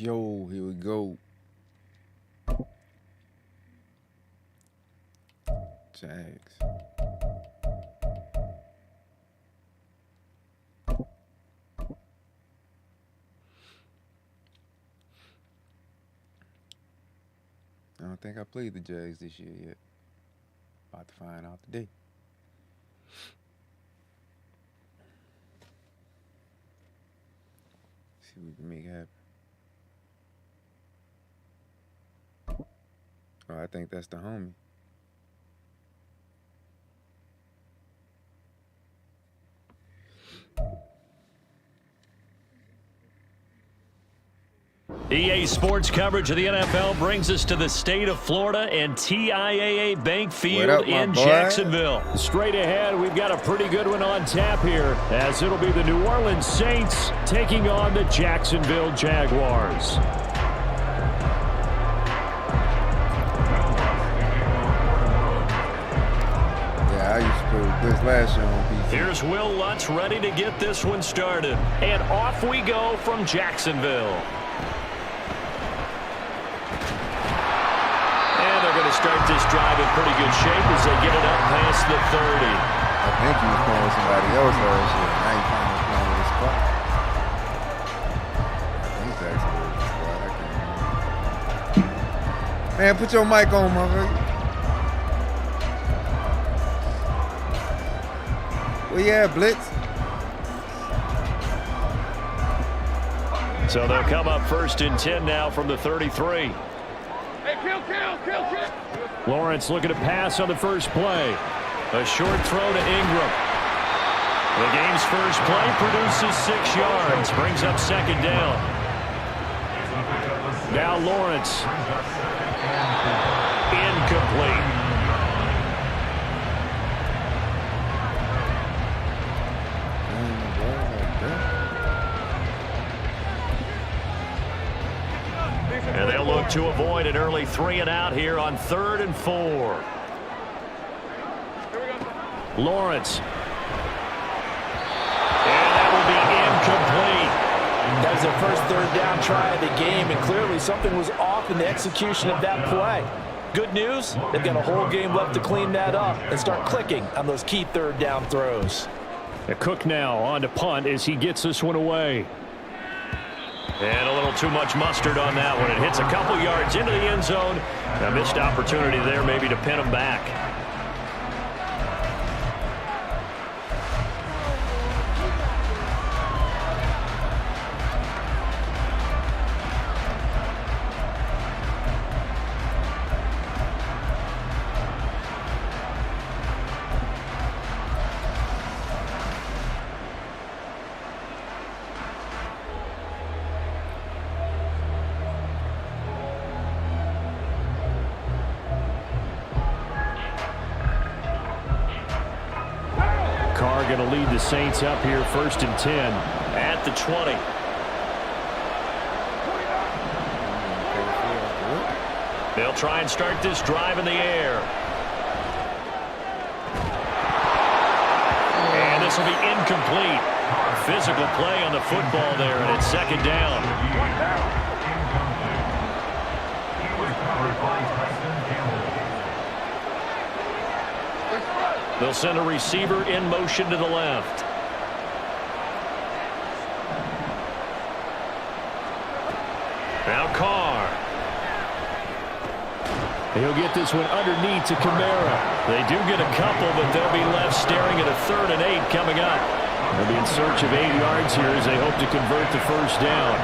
Yo, here we go. Jags. I don't think I played the Jags this year yet. About to find out today. See what we can make happen. Oh, I think that's the homie. EA Sports coverage of the NFL brings us to the state of Florida and TIAA Bank Field in Jacksonville. Straight ahead, we've got a pretty good one on tap here, as it'll be the New Orleans Saints taking on the Jacksonville Jaguars. I used to play this last year on PC. Here's Will Lutz ready to get this one started. And off we go from Jacksonville. And they're going to start this drive in pretty good shape as they get it up past the 30. I think he was playing with somebody else last year. Now he's finally playing with his spot. I think Jacksonville was his spot. I can't remember. Man, put your mic on, motherfucker. Well, yeah, blitz. So they'll come up 1st and 10 now from the 33. Hey, kill. Lawrence looking to pass on the first play. A short throw to Ingram. The game's first play produces 6 yards. Brings up 2nd down. Now Lawrence. Incomplete. And they'll look to avoid an early 3 and out here on 3rd and 4. Lawrence. And that will be incomplete. That was their first 3rd down try of the game, and clearly something was off in the execution of that play. Good news, they've got a whole game left to clean that up and start clicking on those key 3rd down throws. Cook now on to punt as he gets this one away. And a little too much mustard on that one. It hits a couple yards into the end zone. A missed opportunity there maybe to pin him back. Going to lead the Saints up here 1st and 10 at the 20. They'll try and start this drive in the air. And this will be incomplete. Physical play on the football there, and it's 2nd down. They'll send a receiver in motion to the left. Now Carr. He'll get this one underneath to Kamara. They do get a couple, but they'll be left staring at a 3rd and 8 coming up. They'll be in search of 8 yards here as they hope to convert the first down.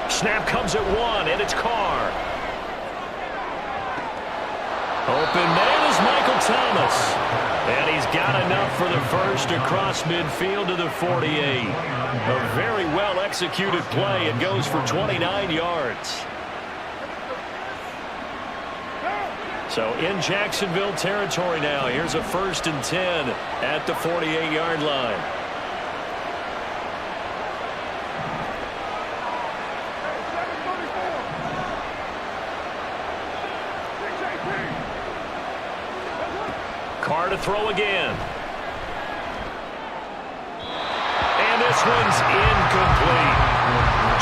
Snap comes at 1, and it's Carr. Open man is Michael Thomas. And he's got enough for the first across midfield to the 48. A very well-executed play. It goes for 29 yards. So in Jacksonville territory now. Here's a 1st and 10 at the 48-yard line. Carr to throw again. And this one's incomplete.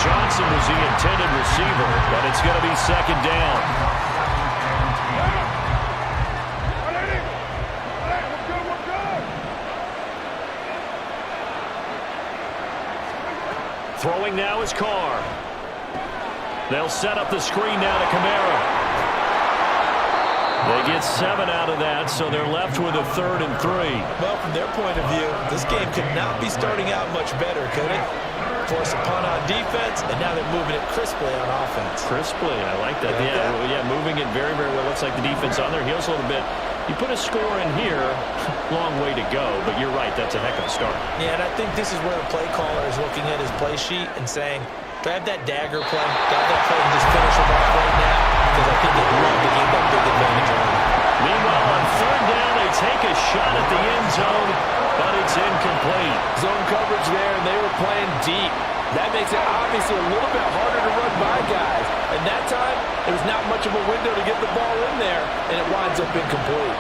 Johnson was the intended receiver, but it's going to be 2nd down. Throwing now is Carr. They'll set up the screen now to Kamara. They get 7 out of that, so they're left with a 3rd and 3. Well, from their point of view, this game could not be starting out much better, could it? Force a punt on defense, and now they're moving it crisply on offense. Crisply, I like that. Yeah, moving it very, very well. Looks like the defense on their heels a little bit. You put a score in here, long way to go, but you're right, that's a heck of a start. Yeah, and I think this is where the play caller is looking at his play sheet and saying, do I have that dagger play? Do I have that play and just finish him off right now? Because I think they'd love to gain that big advantage on him. Meanwhile, on 3rd down, they take a shot at the end zone, but it's incomplete. Zone coverage there, and they were playing deep. That makes it obviously a little bit harder to run by guys. And that time, there was not much of a window to get the ball in there, and it winds up incomplete.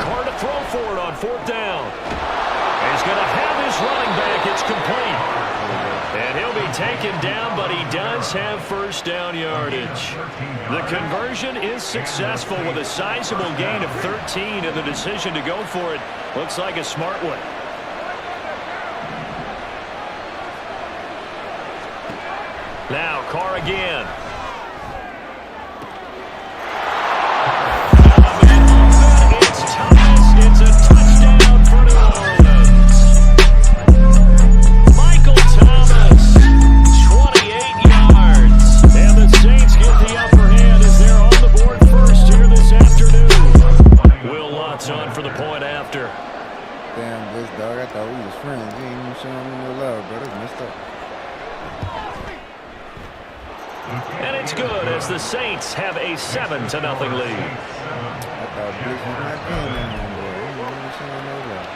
Carr to throw for it on 4th down. He's going to have his running back. It's complete. And he'll be taken down, but he does have 1st down yardage. The conversion is successful with a sizable gain of 13, and the decision to go for it looks like a smart one. Now Carr again. It's Thomas. It's a touchdown for New Orleans. Michael Thomas, 28 yards. And the Saints get the upper hand as they're on the board first here this afternoon. Will Lutz on for the point after. Damn, this dog, I thought we was friends. You ain't even showing me no love, bro. That's messed up. And it's good as the Saints have a 7-0 lead. I thought Blitz was not doing that no more. He ain't even showing no love.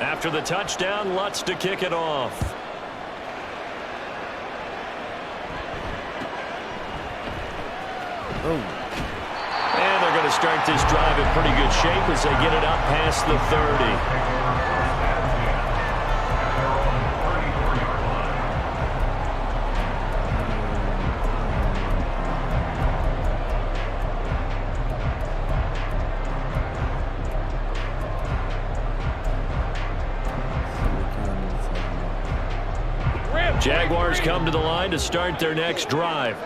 After the touchdown, Lutz to kick it off. Oh. And they're going to start this drive in pretty good shape as they get it up past the 30. Jaguars come to the line to start their next drive.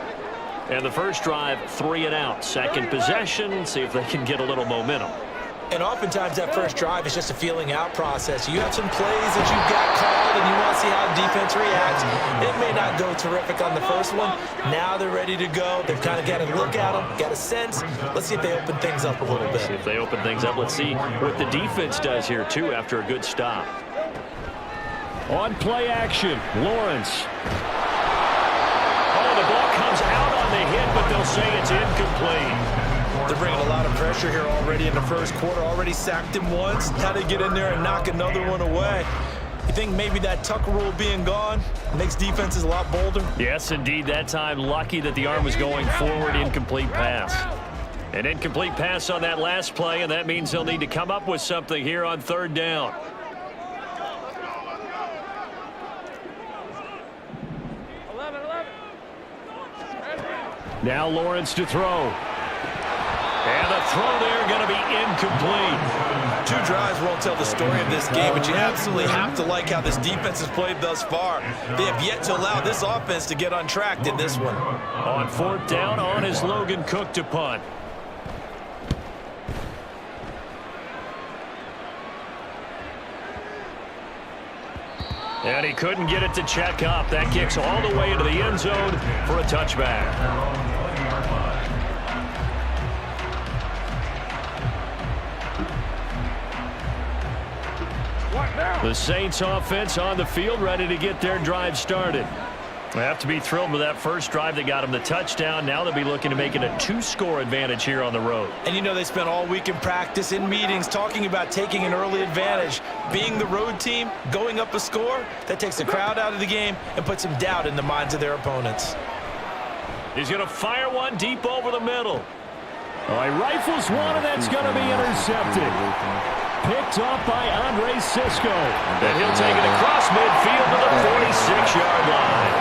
And the first drive, 3 and out. Second possession, see if they can get a little momentum. And oftentimes that first drive is just a feeling out process. You have some plays that you've got called and you want to see how defense reacts. It may not go terrific on the first one. Now they're ready to go. They've kind of got to look at them, got a sense. Let's see if they open things up a little bit. See if they open things up. Let's see what the defense does here, too, after a good stop. On play action, Lawrence. Oh, the ball comes out on the hit, but they'll say it's incomplete. They're bringing a lot of pressure here already in the first quarter. Already sacked him once. Now they get in there and knock another one away. You think maybe that Tucker rule being gone makes defenses a lot bolder? Yes, indeed. That time, lucky that the arm was going forward. Incomplete pass. An incomplete pass on that last play, and that means they'll need to come up with something here on third down. Now Lawrence to throw. And the throw there going to be incomplete. 2 drives won't tell the story of this game, but you absolutely have to like how this defense has played thus far. They have yet to allow this offense to get on track in this one. On fourth down, on is Logan Cook to punt. And he couldn't get it to check up. That kicks all the way into the end zone for a touchback. The Saints offense on the field, ready to get their drive started. They have to be thrilled with that first drive that got them the touchdown. Now they'll be looking to make it a 2-score advantage here on the road. And you know they spent all week in practice, in meetings, talking about taking an early advantage. Being the road team, going up a score, that takes the crowd out of the game and puts some doubt in the minds of their opponents. He's going to fire one deep over the middle. Oh, he rifles one, and that's going to be intercepted. Picked off by Andre Sisco. And he'll take it across midfield to the 46-yard line.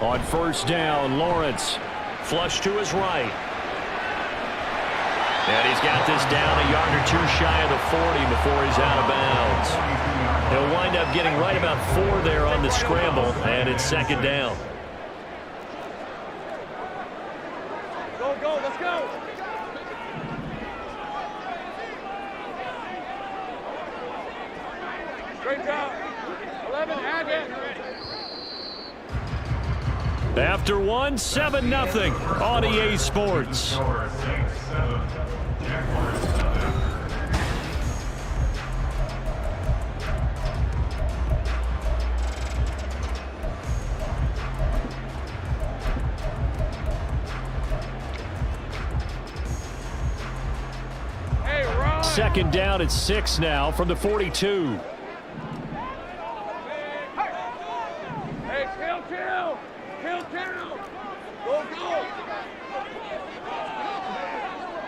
On first down, Lawrence. Flush to his right. And he's got this down a yard or 2 shy of the 40 before he's out of bounds. He'll wind up getting right about 4 there on the scramble, and it's second down. Go, go, let's go. Great job. 11, add it. After one, 7-0 on EA Sports. Second down at 6 now from the 42. Hey, chill. Go.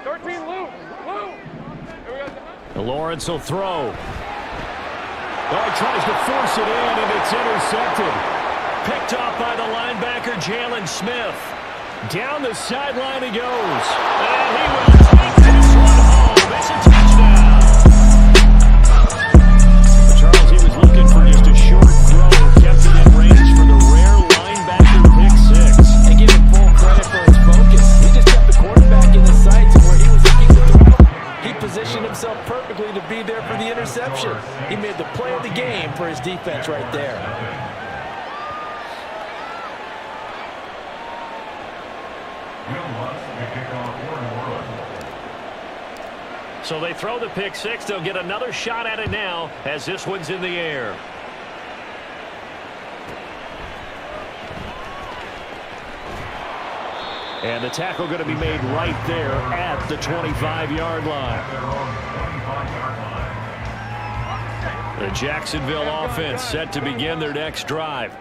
13, Lou. Lawrence will throw. Oh, he tries to force it in, and it's intercepted. Picked off by the linebacker, Jalen Smith. Down the sideline he goes. And he will take this one home. It's a touchdown. Charles, he was looking for just a short throw. Kept it in range for the rare linebacker pick 6. And give him full credit for his focus. He just kept the quarterback in his sights where he was looking to throw. He positioned himself perfectly to be there for the interception. He made the play of the game for his defense right there. So they throw the pick 6. They'll get another shot at it now as this one's in the air. And the tackle going to be made right there at the 25-yard line. The Jacksonville offense set to begin their next drive.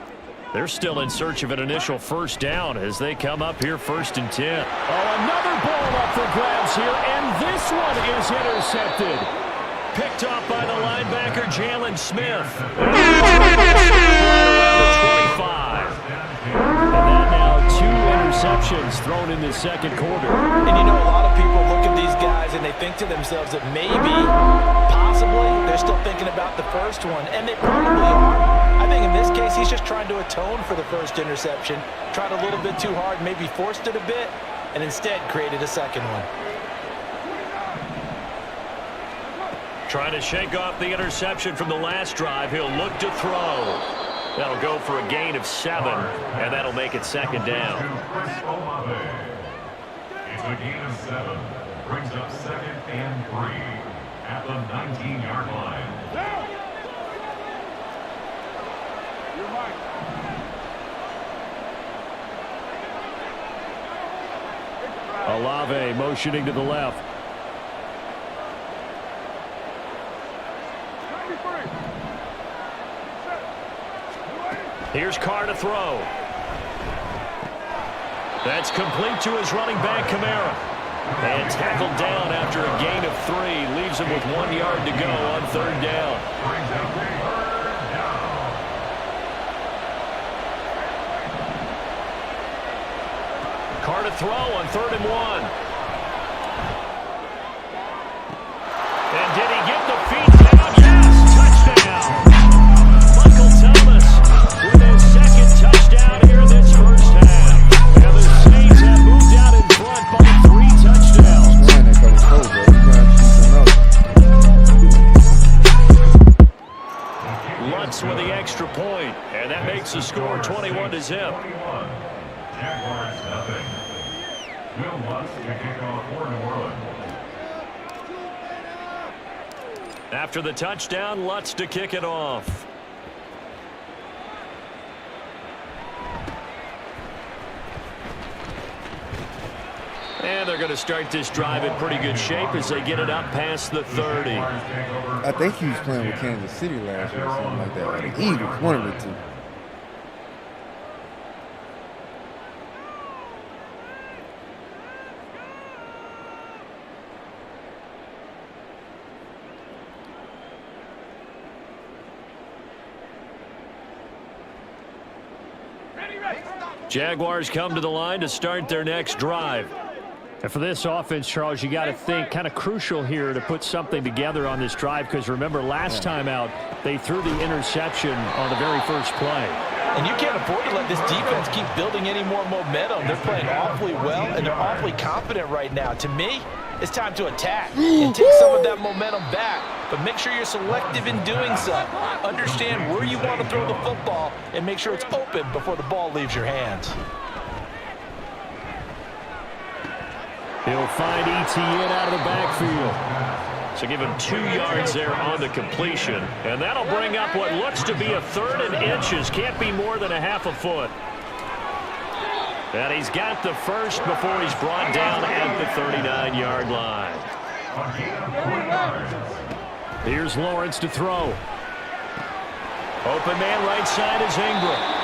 They're still in search of an initial first down as they come up here 1st and 10. Oh, another ball up for grabs here, and this one is intercepted. Picked off by the linebacker, Jalen Smith. Right around the 25. And that now 2 interceptions thrown in the second quarter. And you know, a lot of people look at these guys and they think to themselves that maybe, possibly, they're still thinking about the first one, and they probably are. I think in this case, he's just trying to atone for the first interception, tried a little bit too hard, maybe forced it a bit, and instead created a second one. Trying to shake off the interception from the last drive. He'll look to throw. That'll go for a gain of 7, and that'll make it second down. It's a gain of 7. Brings up 2nd and 3 at the 19-yard line. Olave motioning to the left. Here's Carr to throw. That's complete to his running back, Kamara. And tackled down after a gain of 3. Leaves him with 1 yard to go on 3rd down. Carr to throw on 3rd and 1. And did he get the feet down? Yes! Touchdown! Michael Thomas with his 2nd touchdown here in this first half. And the Saints have moved out in front by 3 touchdowns. Man, that cover's cold, bro. You're going to have to do something else. Lutz with the extra point, and that makes the score 21-0. Jaguars nothing. Will Lutz to kick off for New Orleans. After the touchdown, Lutz to kick it off. And they're going to start this drive in pretty good shape as they get it up past the 30. I think he was playing with Kansas City last year or something like that. Or the Eagles, one of the two. Jaguars come to the line to start their next drive. And for this offense, Charles, you got to think kind of crucial here to put something together on this drive, because remember last time out they threw the interception on the very first play. And you can't afford to let this defense keep building any more momentum. They're playing awfully well, and they're awfully confident right now. To me, it's time to attack and take some of that momentum back. But make sure you're selective in doing so. Understand where you want to throw the football and make sure it's open before the ball leaves your hands. He'll find Etienne out of the backfield. So give him 2 yards there on the completion. And that'll bring up what looks to be a 3rd and inches. Can't be more than a half a foot. And he's got the first before he's brought down at the 39-yard line. Here's Lawrence to throw. Open man right side is Ingram.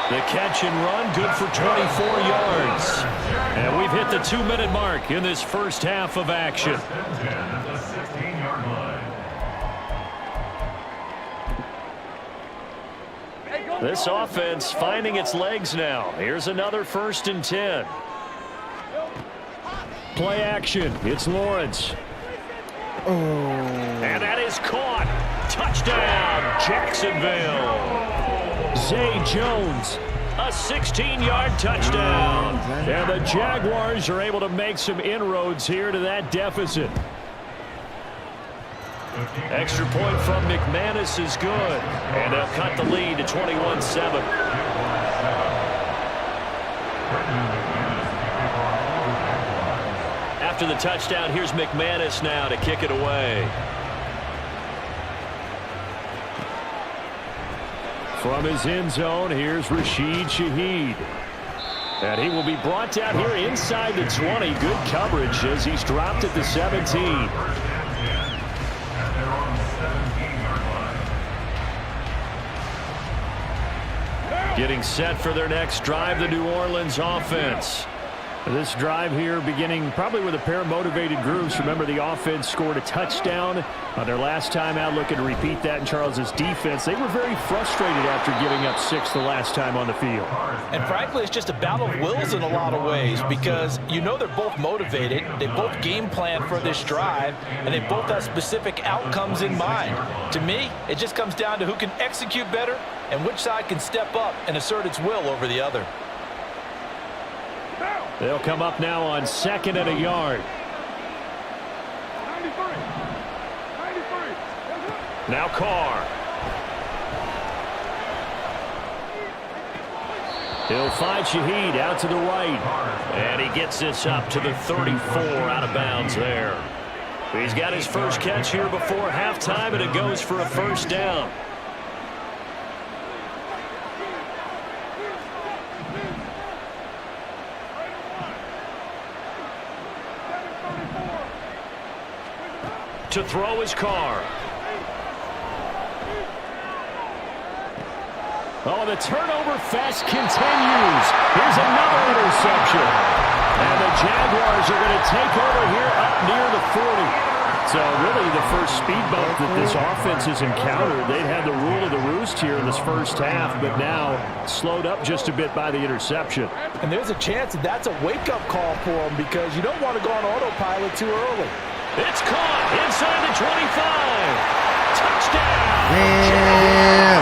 The catch and run, good for 24 yards. And we've hit the 2-minute mark in this first half of action. This offense finding its legs now. Here's another 1st and 10. Play action. It's Lawrence. Oh. And that is caught. Touchdown, Jacksonville. Zay Jones, a 16-yard touchdown. And the Jaguars are able to make some inroads here to that deficit. Extra point from McManus is good. And they'll cut the lead to 21-7. After the touchdown, here's McManus now to kick it away. From his end zone, here's Rashid Shaheed. And he will be brought down here inside the 20. Good coverage as he's dropped at the 17. Getting set for their next drive, the New Orleans offense. This drive here beginning probably with a pair of motivated groups. Remember, the offense scored a touchdown on their last time out, looking to repeat that in Charles's defense. They were very frustrated after giving up 6 the last time on the field. And frankly, it's just a battle of wills in a lot of ways, because you know they're both motivated, they both game plan for this drive, and they both have specific outcomes in mind. To me, it just comes down to who can execute better and which side can step up and assert its will over the other. They'll come up now on 2nd and a yard. 93. Now Carr. He'll find Shaheed out to the right. And he gets this up to the 34, out of bounds there. He's got his first catch here before halftime, and it goes for a 1st down. To throw his car. Oh, the turnover fest continues. Here's another interception. And the Jaguars are going to take over here up near the 40. So really the first speed bump that this offense has encountered. They'd had the rule of the roost here in this first half, but now slowed up just a bit by the interception. And there's a chance that that's a wake-up call for them because you don't want to go on autopilot too early. It's caught inside the 25. Touchdown. Damn.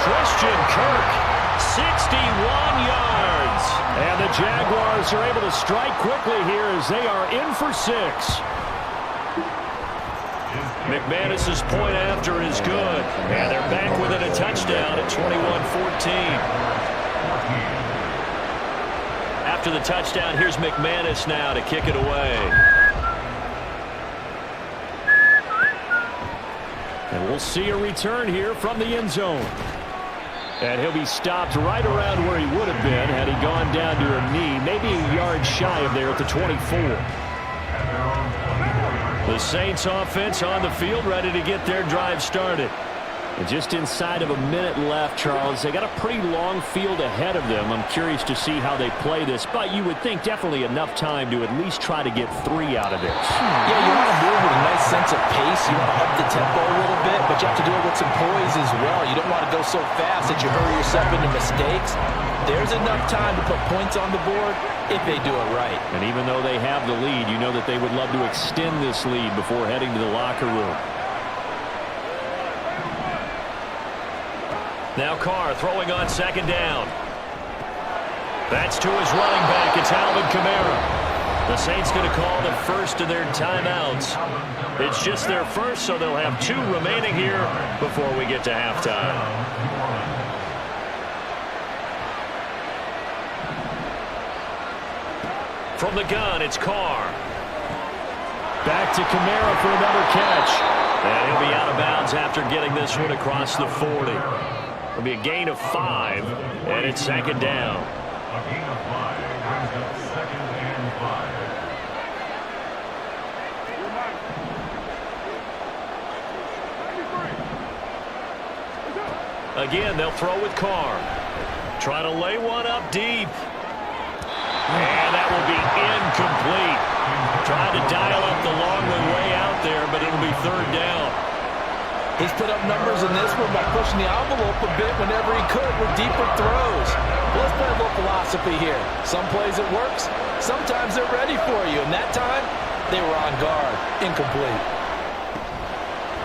Christian Kirk, 61 yards. And the Jaguars are able to strike quickly here as they are in for 6. McManus's point after is good. And they're back within a touchdown at 21-14. After the touchdown, here's McManus now to kick it away. And we'll see a return here from the end zone. And he'll be stopped right around where he would have been had he gone down to a knee, maybe a yard shy of there at the 24. The Saints offense on the field ready to get their drive started. And just inside of a minute left, Charles. They got a pretty long field ahead of them. I'm curious to see how they play this, but you would think definitely enough time to at least try to get 3 out of this. Yeah, you want to move with a nice sense of pace. You want to up the tempo a little bit, but you have to do it with some poise as well. You don't want to go so fast that you hurry yourself into mistakes. There's enough time to put points on the board if they do it right. And even though they have the lead, you know that they would love to extend this lead before heading to the locker room. Now Carr throwing on second down. That's to his running back. It's Alvin Kamara. The Saints going to call the first of their timeouts. It's just their first, so they'll have 2 remaining here before we get to halftime. From the gun, it's Carr. Back to Kamara for another catch. And he'll be out of bounds after getting this one across the 40. It'll be a gain of 5, and it's second down. A gain of 5 brings up 2nd and 5. Again, they'll throw with Carr. Trying to lay one up deep. And that will be incomplete. Trying to dial up the long way out there, but it'll be 3rd down. He's put up numbers in this one by pushing the envelope a bit whenever he could with deeper throws. Well, let's play a little philosophy here. Some plays it works. Sometimes they're ready for you. And that time, they were on guard. Incomplete.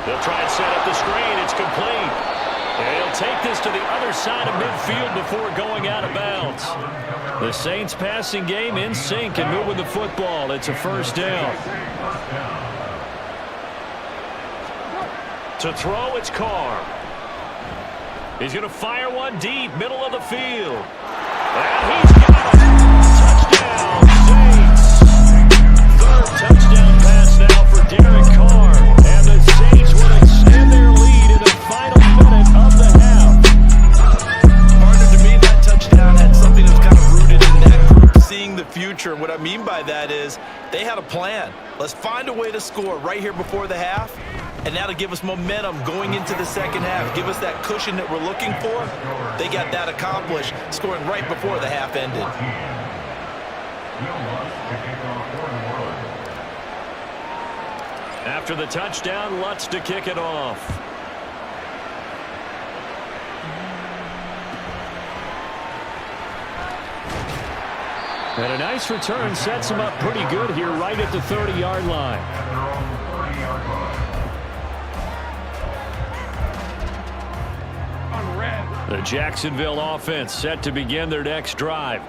They'll try and set up the screen. It's complete. And he'll take this to the other side of midfield before going out of bounds. The Saints passing game in sync and moving the football. It's a 1st down. To throw, it's Carr. He's going to fire one deep, middle of the field. And he's got it. Touchdown, Saints. 3rd touchdown pass now for Derek Carr. And the Saints will extend their lead in the final minute of the half. Partner, to me, that touchdown had something that was kind of rooted in that group seeing the future. And what I mean by that is they had a plan. Let's find a way to score right here before the half. And that'll give us momentum going into the second half. Give us that cushion that we're looking for. They got that accomplished, scoring right before the half ended. After the touchdown, Lutz to kick it off. And a nice return sets him up pretty good here right at the 30-yard line. The Jacksonville offense set to begin their next drive.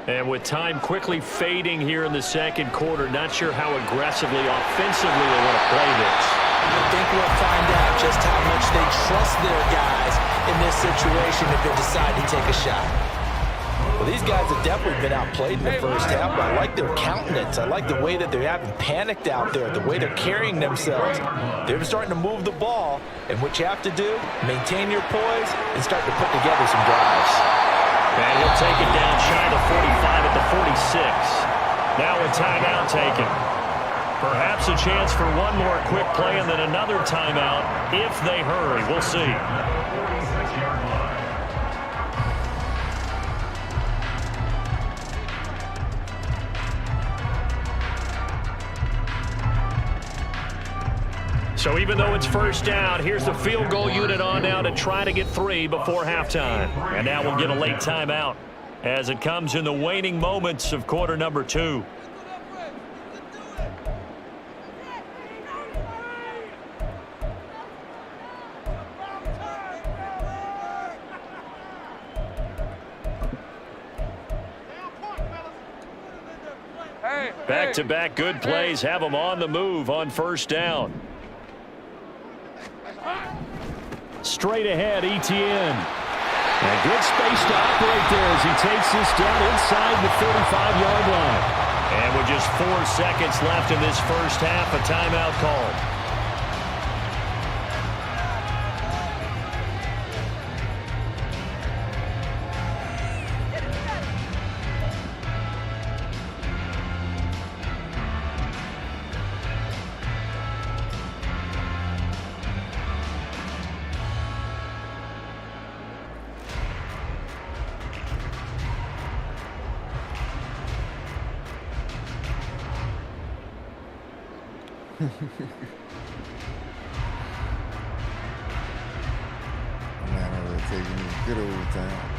And with time quickly fading here in the second quarter, not sure how aggressively, offensively they want to play this. I think we'll find out just how much they trust their guys in this situation if they decide to take a shot. Well, these guys have definitely been outplayed in the first half, but I like their countenance. I like the way that they haven't panicked out there, the way they're carrying themselves. They're starting to move the ball, and what you have to do, maintain your poise and start to put together some drives. And he'll take it down shy of the 45 at the 46. Now a timeout taken. Perhaps a chance for one more quick play and then another timeout if they hurry. We'll see. 46-yard line. So even though it's first down, here's the field goal unit on now to try to get 3 before halftime. And now we'll get a late timeout as it comes in the waning moments of quarter number 2. Back-to-back good plays have them on the move on first down. Straight ahead, Etienne. And good space to operate there as he takes this down inside the 35-yard line. And with just 4 seconds left in this first half, a timeout called. Man, I was taking this good old time.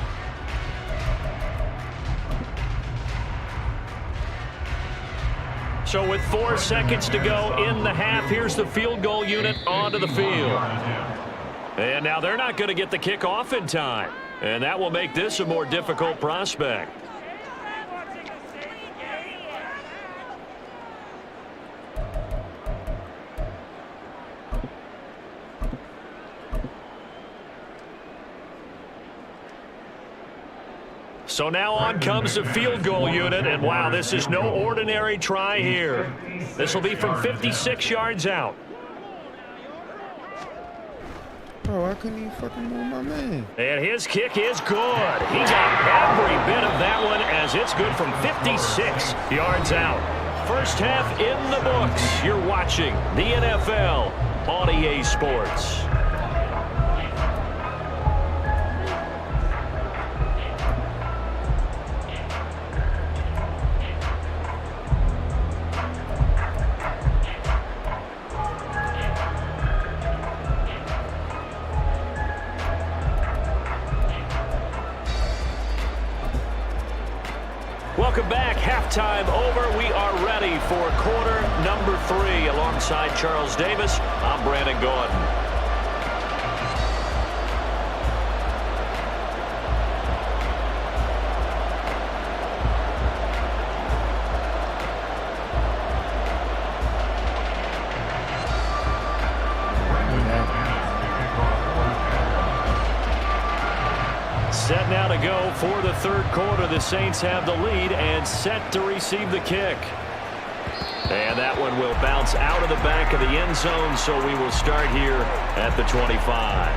So with 4 seconds to go in the half, here's the field goal unit onto the field. And now they're not going to get the kickoff in time. And that will make this a more difficult prospect. So now on comes the field goal unit, and wow, this is no ordinary try here. This will be from 56 yards out. Bro, I couldn't even fucking move my man. And his kick is good. He got every bit of that one as it's good from 56 yards out. First half in the books. You're watching the NFL on EA Sports. Welcome back. Halftime over. We are ready for quarter number 3. Alongside Charles Davis, I'm Brandon Gordon. Set now to go for the third quarter. The Saints have the lead and set to receive the kick. And that one will bounce out of the back of the end zone, so we will start here at the 25.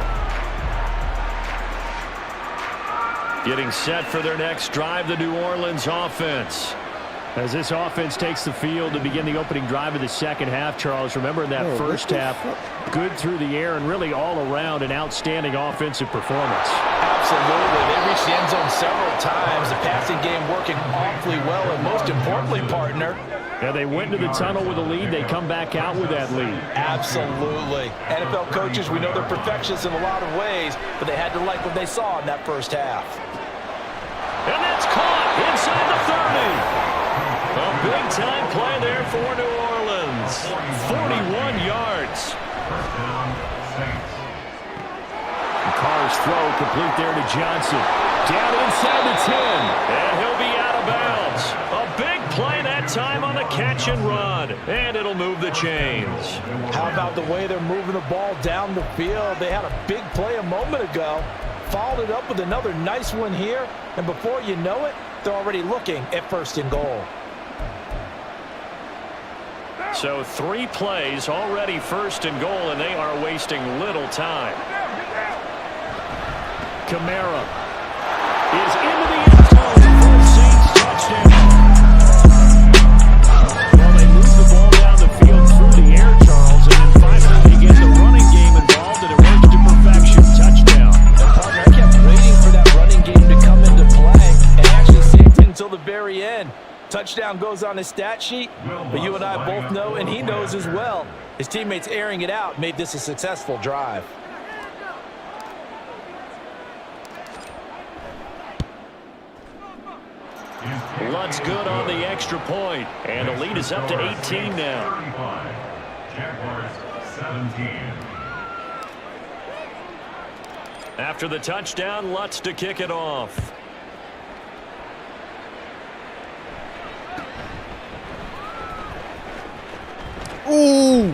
Getting set for their next drive, the New Orleans offense. As this offense takes the field to begin the opening drive of the second half, Charles, remember in that first half, good through the air and really all around an outstanding offensive performance. Absolutely. They reached the end zone several times. The passing game working awfully well, and most importantly, partner. Yeah, they went into the tunnel with a lead. They come back out with that lead. Absolutely. NFL coaches, we know they're perfectionists in a lot of ways, but they had to like what they saw in that first half. And that's caught inside the 30. A big-time play there for New Orleans. 41 yards. First down, Saints. Carr's throw complete there to Johnson. Down inside the 10. And he'll be out of bounds. A big play that time on the catch and run. And it'll move the chains. How about the way they're moving the ball down the field? They had a big play a moment ago. Followed it up with another nice one here. And before you know it, they're already looking at first and goal. So 3 plays already first and goal, and they are wasting little time. Kamara is into the end zone for a Saints touchdown. Well, they move the ball down the field. win. Touchdown goes on his stat sheet, but you and I both know, and he knows as well, his teammates airing it out made this a successful drive. Lutt's good on the extra point, and the lead is up to 18 now. 35. Jaguars 17. After the touchdown, Lutz to kick it off. Ooh!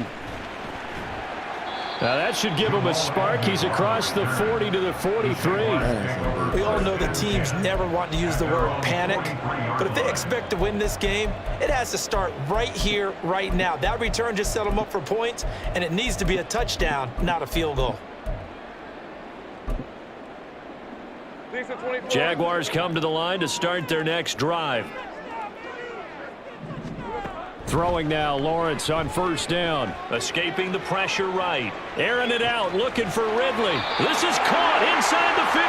Now that should give him a spark. He's across the 40 to the 43. We all know the teams never want to use the word panic, but if they expect to win this game, it has to start right here, right now. That return just set them up for points, and it needs to be a touchdown, not a field goal. Jaguars come to the line to start their next drive. Throwing now, Lawrence on first down. Escaping the pressure right. Airing it out, looking for Ridley. This is caught inside the 15.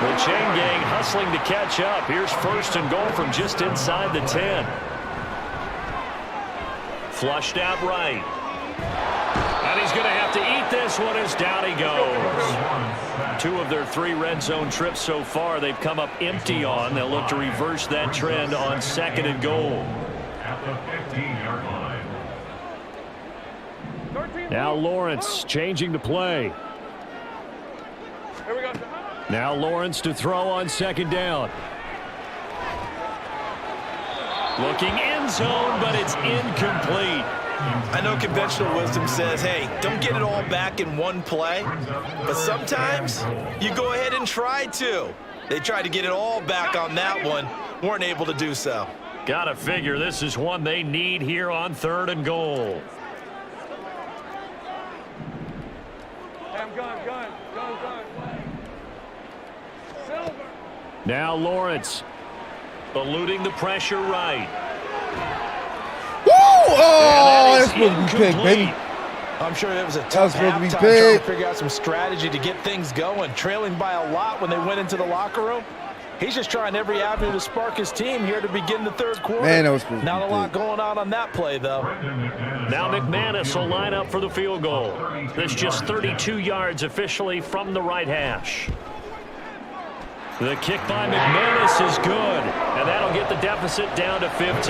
The chain gang hustling to catch up. Here's first and goal from just inside the 10. Flushed out right. And he's going to have to eat this one as down he goes. 2 of their 3 red zone trips so far they've come up empty on. They'll look to reverse that trend on second and goal. At the 15-yard line. Now Lawrence changing the play. Here we go. Now Lawrence to throw on second down. Looking end zone, but it's incomplete. I know conventional wisdom says, hey, don't get it all back in one play, but sometimes you go ahead and try to. They tried to get it all back on that one, weren't able to do so. Gotta figure this is one they need here on third and goal. Gun. Silver. Now Lawrence. Eluding the pressure right. Woo! Oh, that's And supposed to be picked, baby. I'm sure it was a tough supposed to be halftime trying big. to figure out some strategy to get things going, trailing by a lot when they went into the locker room. He's just trying every avenue to spark his team here to begin the third quarter. Man, that was supposed to Not be a lot big. going on that play, though. Now McManus will line up for the field goal. That's just 32 yards officially from the right hash. The kick by McManus is good, and that'll get the deficit down to 15.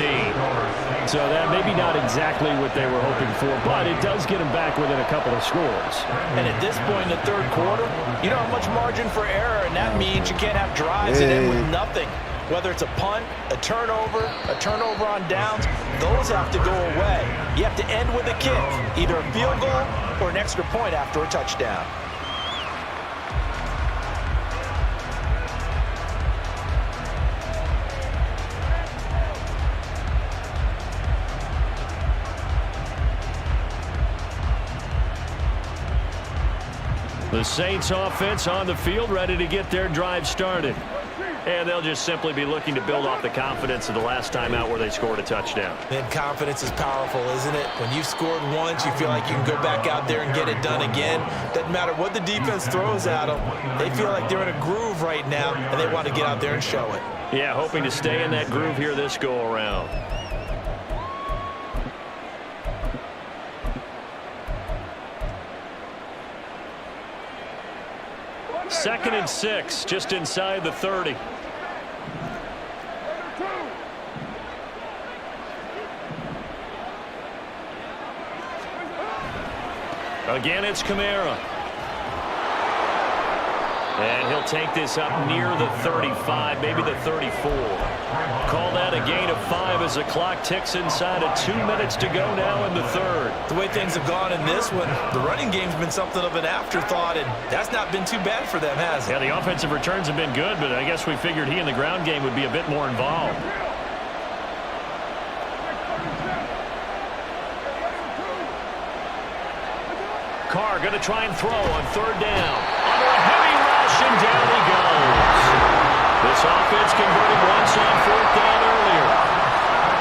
So that maybe not exactly what they were hoping for, but it does get them back within a couple of scores. And at this point in the third quarter, you don't have much margin for error, and that means you can't have drives that end with nothing. Whether it's a punt, a turnover on downs, those have to go away. You have to end with a kick, either a field goal or an extra point after a touchdown. The Saints offense on the field ready to get their drive started. And they'll just simply be looking to build off the confidence of the last time out where they scored a touchdown. And confidence is powerful, isn't it? When you've scored once, you feel like you can go back out there and get it done again. Doesn't matter what the defense throws at them. They feel like they're in a groove right now, and they want to get out there and show it. Yeah, hoping to stay in that groove here this go-around. Second and 6, just inside the 30. Again, it's Kamara. And he'll take this up near the 35, maybe the 34. Call that a gain of 5 as the clock ticks inside of 2 minutes to go now in the third. The way things have gone in this one, the running game's been something of an afterthought, and that's not been too bad for them, has it? Yeah, the offensive returns have been good, but I guess we figured he in the ground game would be a bit more involved. Carr going to try and throw on third down. Under a heavy rush, and down he goes. This offense converted once on fourth down earlier.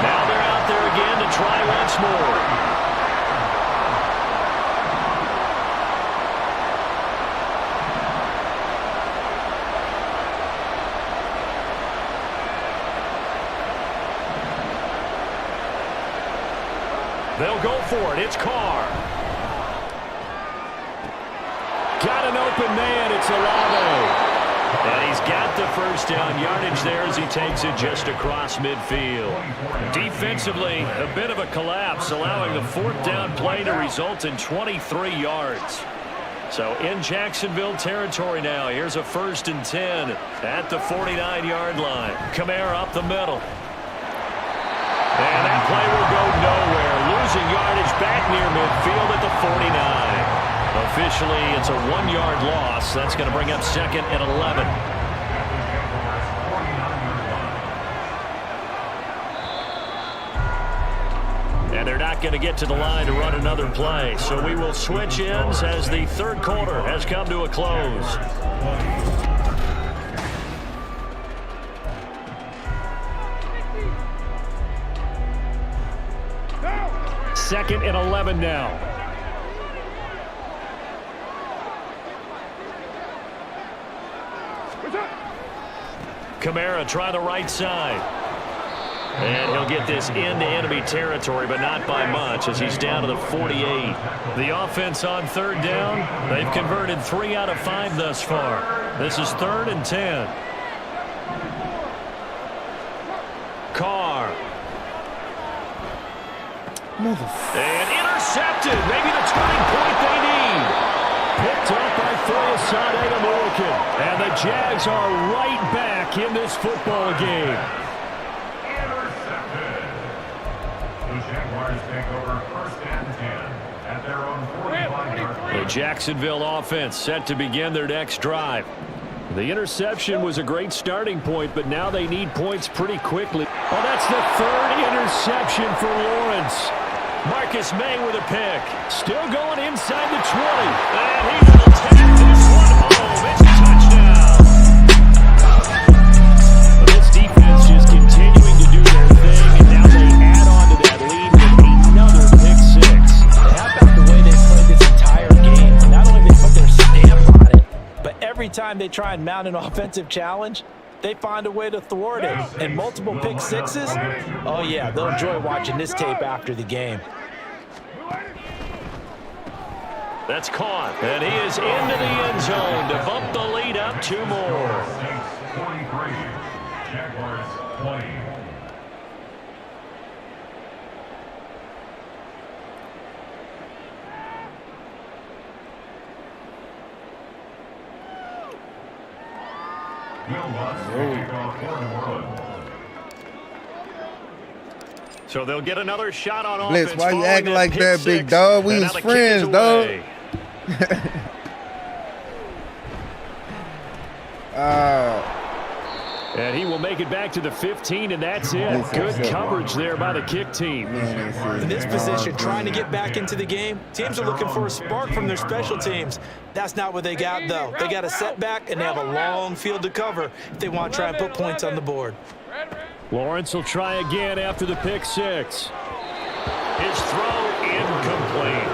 Now they're out there again to try once more. They'll go for it. It's Carr. Got an open man. It's Olave. And he's got the first down yardage there as he takes it just across midfield. Defensively, a bit of a collapse, allowing the fourth down play to result in 23 yards. So in Jacksonville territory now, here's a 1st and 10 at the 49-yard line. Kamara up the middle. And that play will go nowhere. Losing yardage back near midfield at the 49. Officially, it's a 1-yard loss. That's going to bring up 2nd and 11. And they're not going to get to the line to run another play. So we will switch ends as the third quarter has come to a close. Second and 11 now. Kamara try the right side. And he'll get this into enemy territory, but not by much as he's down to the 48. The offense on third down, they've converted 3 out of 5 thus far. This is 3rd and 10. Carr. And intercepted. Maybe the turning point they need. Picked up by Foyesade American. And the Jags are right back in this football game. Intercepted. The Jaguars take over 1st and 10 at their own 45-yard line. The Jacksonville offense set to begin their next drive. The interception was a great starting point, but now they need points pretty quickly. Oh, that's the 3rd interception for Lawrence. Marcus May with a pick. Still going inside the 20. And he will take this one home. It's a touchdown. But this defense just continuing to do their thing, and now they add on to that lead with another pick 6. How about the way they played this entire game? Not only did they put their stamp on it, but every time they try and mount an offensive challenge, they find a way to thwart it. And multiple pick 6s, oh yeah, they'll enjoy watching this tape after the game. That's caught. And he is into the end zone to bump the lead up 2 more. 43, Jaguars 20. So they'll get another shot on Blitz, offense. why you acting like that, big dog? We was friends, dog. And he will make it back to the 15, and that's it. Good coverage there by the kick team. In this position, trying to get back into the game, teams are looking for a spark from their special teams. That's not what they got, though. They got a setback, and they have a long field to cover if they want to try and put points on the board. Lawrence will try again after the pick 6. His throw incomplete.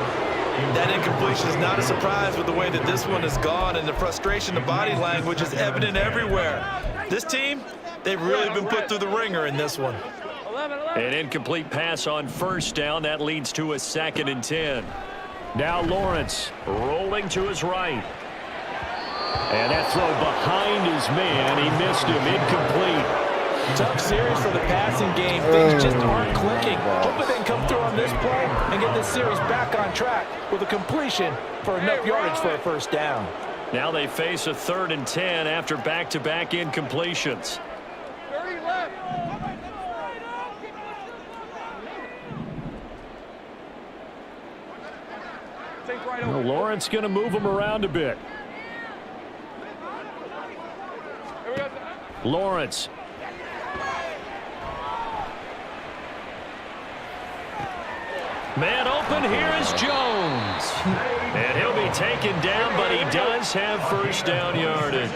That incompletion is not a surprise with the way that this one has gone, and the frustration, the body language is evident everywhere. This team, they've really been put through the ringer in this one. An incomplete pass on 1st down. That leads to a 2nd and 10. Now Lawrence rolling to his right. And that throw behind his man. He missed him. Incomplete. Tough series for the passing game. Things just aren't clicking. Hoping they can come through on this play and get this series back on track with a completion for enough yardage for a 1st down. Now they face a 3rd and 10 after back-to-back incompletions. 30 left. Take right over. Lawrence going to move him around a bit. Lawrence. Man open, here is Jones. And he'll be taken down, but he does have 1st down yardage.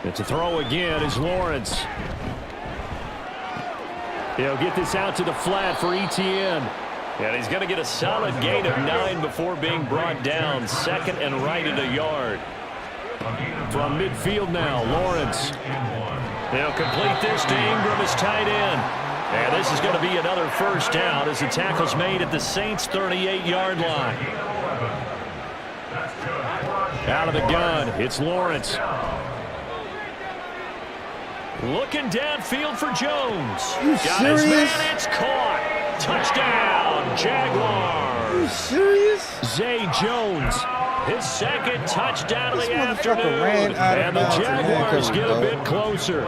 It's a throw again is Lawrence. He'll get this out to the flat for Etienne. And he's going to get a solid gain of 9 before being brought down. 2nd and right at a yard. From midfield now, Lawrence. They'll complete this to Ingram as tight end. And this is going to be another first down as the tackle's made at the Saints' 38-yard line. Out of the gun, it's Lawrence. Looking downfield for Jones. Got his man, it's caught. Touchdown, Jaguars. Are you serious? Zay Jones, his second touchdown of This the motherfucker afternoon. ran out of And the bounds and Jaguars then get a covered, bit closer.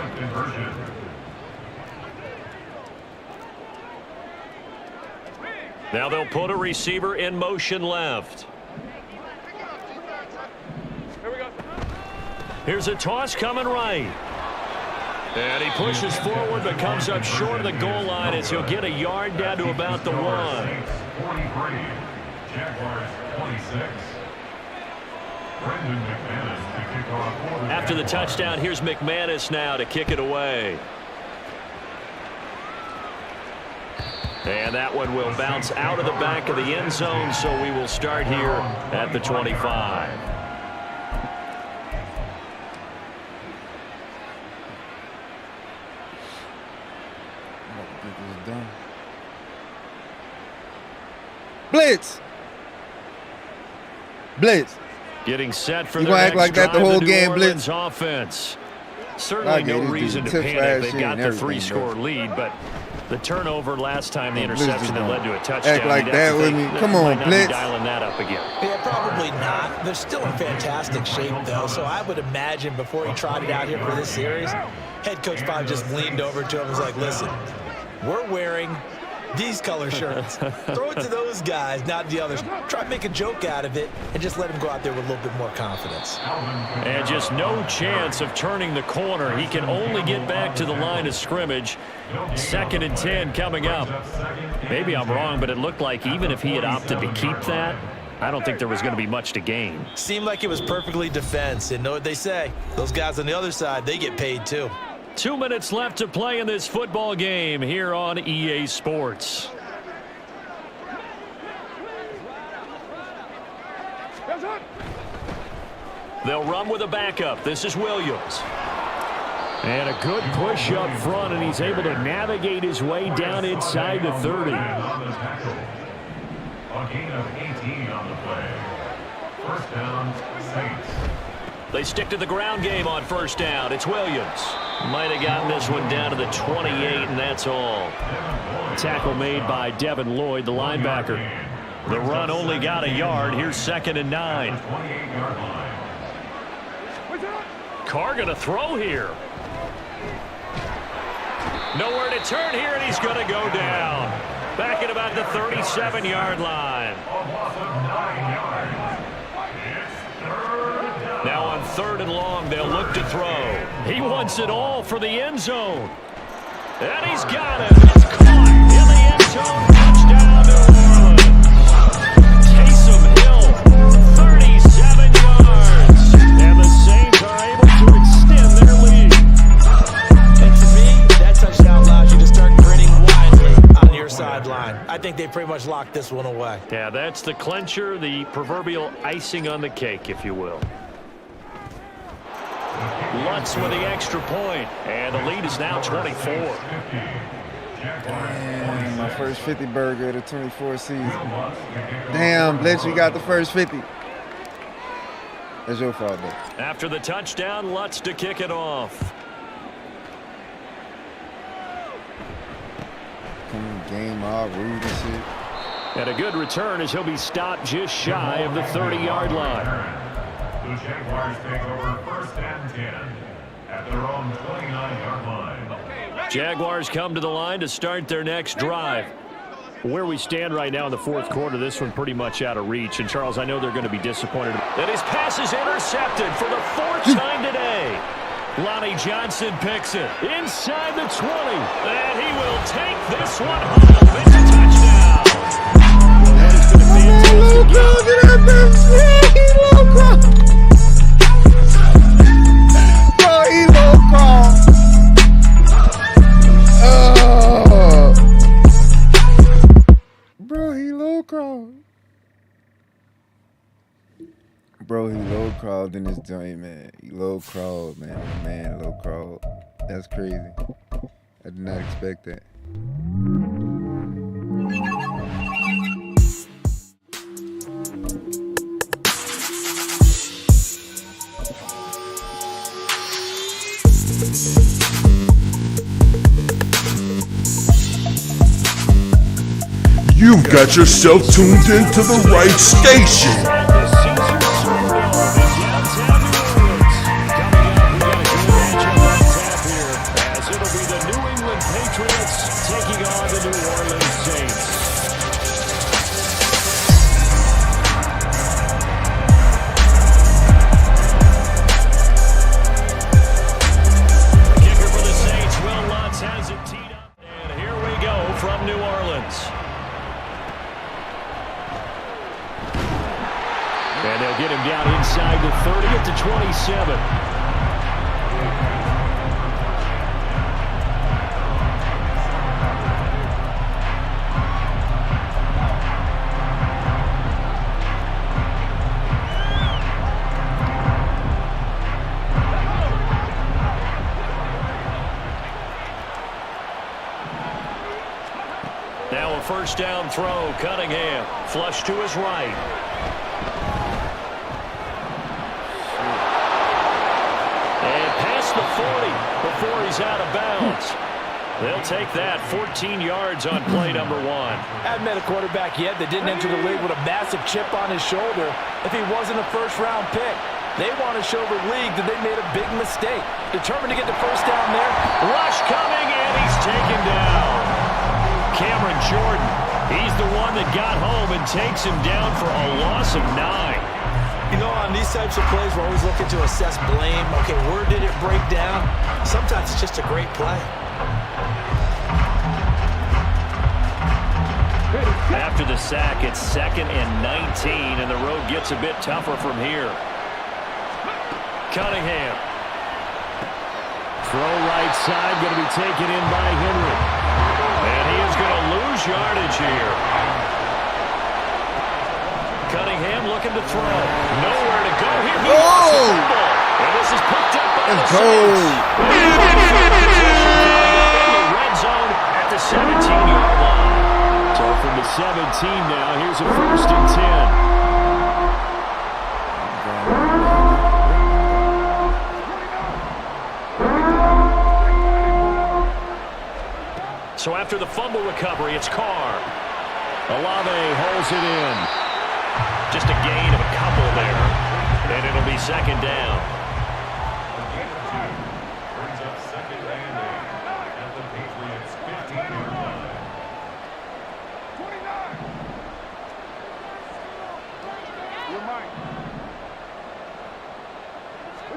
Now they'll put a receiver in motion left. Here we go. Here's a toss coming right. And he pushes forward but comes up short of the goal line as he'll get a yard down to about the 1. 43. Jaguars 26. Brendan McManus to kick off. After the touchdown, here's McManus now to kick it away. And that one will bounce out of the back of the end zone, so we will start here at the 25. Blitz. Blitz. Getting set for You the gonna next act like that the drive, whole New game, Orleans Blitz? offense. Certainly no these reason to tips panic. last They've year got and the everything, 3-score lead, but the turnover last time, the Blitz interception just that led gonna to a touchdown. act like you'd that have to with think me. that Come he on, might not be Blitz. dialing that up again. Yeah, probably not. They're still in fantastic shape, though, so I would imagine before he trotted out here for this series, head coach probably just leaned over to him and was like, listen, we're wearing these color shirts. Throw it to those guys, not the others. Try to make a joke out of it and just let him go out there with a little bit more confidence. And just no chance of turning the corner. He can only get back to the line of scrimmage. 2nd and 10 coming up. Maybe I'm wrong, but it looked like even if he had opted to keep that, I don't think there was going to be much to gain. Seemed like it was perfectly defense, and know what they say. Those guys on the other side, they get paid too. 2 minutes left to play in this football game here on EA Sports. They'll run with a backup. This is Williams. And a good push up front, and he's able to navigate his way down inside the 30. A gain of 18 on the play. First down, Saints. They stick to the ground game on first down. It's Williams. Might have gotten this one down to the 28, and that's all. Tackle made by Devin Lloyd, the linebacker. The run only got a yard. Here's 2nd and 9. 28-yard line. Carr going to throw here. Nowhere to turn here, and he's going to go down. Back at about the 37-yard line. Now on 3rd and long, they'll look to throw. He wants it all for the end zone. And he's got it. It's caught in the end zone. Touchdown, New Orleans. Taysom Hill, 37 yards. And the Saints are able to extend their lead. And to me, that touchdown allows you to start grinning widely on your sideline. I think they pretty much locked this one away. Yeah, that's the clincher, the proverbial icing on the cake, if you will. Lutz with the extra point, and the lead is now 24. Damn, my first 50 burger of the 24 season. Damn, Blitz, you got the first 50. That's your fault, though. After the touchdown, Lutz to kick it off. Game all rude and shit. And a good return as he'll be stopped just shy of the 30-yard line. The Jaguars take over 1st and 10 at their own 29-yard line. Jaguars come to the line to start their next drive. Where we stand right now in the 4th quarter, this one pretty much out of reach. And, Charles, I know they're going to be disappointed. And his pass is intercepted for the 4th time today. Lonnie Johnson picks it inside the 20. And he will take this one home. It's a touchdown. That has been a fantastic Bro, he low crawled in this joint, man. He low crawled, man. Man, low crawled. That's crazy. I did not expect that. You've got yourself tuned into the right station. And they'll get him down inside the 30 at the 27. Now a first down throw. Cunningham flush to his right. The 40 before he's out of bounds. They'll take that 14 yards on play number 1. Haven't met a quarterback yet that didn't enter the league with a massive chip on his shoulder if he wasn't a first-round pick. They want to show the league that they made a big mistake. Determined to get the first down there. Rush coming, and he's taken down. Cameron Jordan, he's the one that got home and takes him down for a loss of 9. You know, on these types of plays, we're always looking to assess blame. Okay, where did it break down? Sometimes it's just a great play. After the sack, it's 2nd and 19, and the road gets a bit tougher from here. Cunningham. Throw right side, going to be taken in by Henry. And he is going to lose yardage here. Cunningham looking to throw. Nowhere to go here. He lost the ball. And this is picked up by the Saints. In the red zone at the 17-yard line. So from the 17 now, here's a 1st and 10. So after the fumble recovery, it's Carr. Olave holds it in. Just a gain of a couple there, and it'll be 2nd down. Brings up 2nd and 8 at the Patriots' 15-yard line.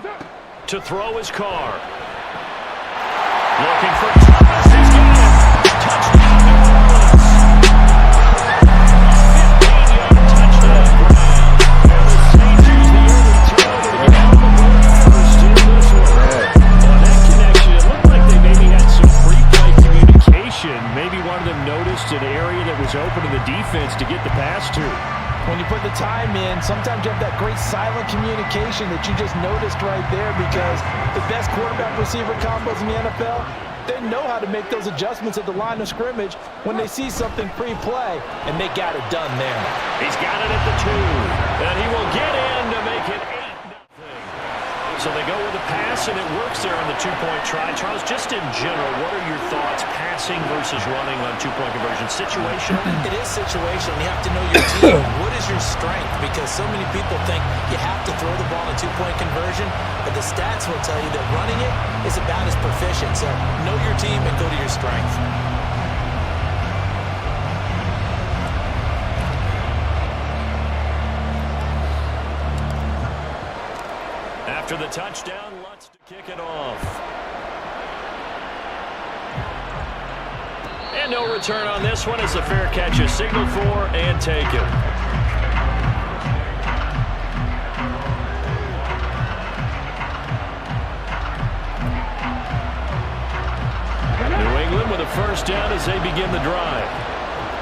29. To throw his Carr. Looking for Thomas. He's got it. Touchdown, New Orleans. 15-yard touchdown. And the Saints use the early throw to get on the board first in this one. On that connection, it looked like they maybe had some pre-play communication. Maybe one of them noticed an area that was open to the defense to get the pass to. When you put the time in, sometimes you have that great silent communication that you just noticed right there, because the best quarterback-receiver combos in the NFL, they know how to make those adjustments at the line of scrimmage when they see something pre-play, and they got it done there. He's got it at the 2, and he will get in to make it 8-0. So they go with a pass, and it works there on the 2-point try. Charles, just in general, what are your thoughts, passing versus running on 2-point conversion? Situational? It is situational. You have to know your team. What is your strength? Because so many people think you have to throw the ball in a 2-point conversion, but the stats will tell you that running it is about as proficient. So know your team and go to your strength. After the touchdown, Lutz to kick it off. And no return on this one as the fair catch is signaled for and taken. New England with a first down as they begin the drive.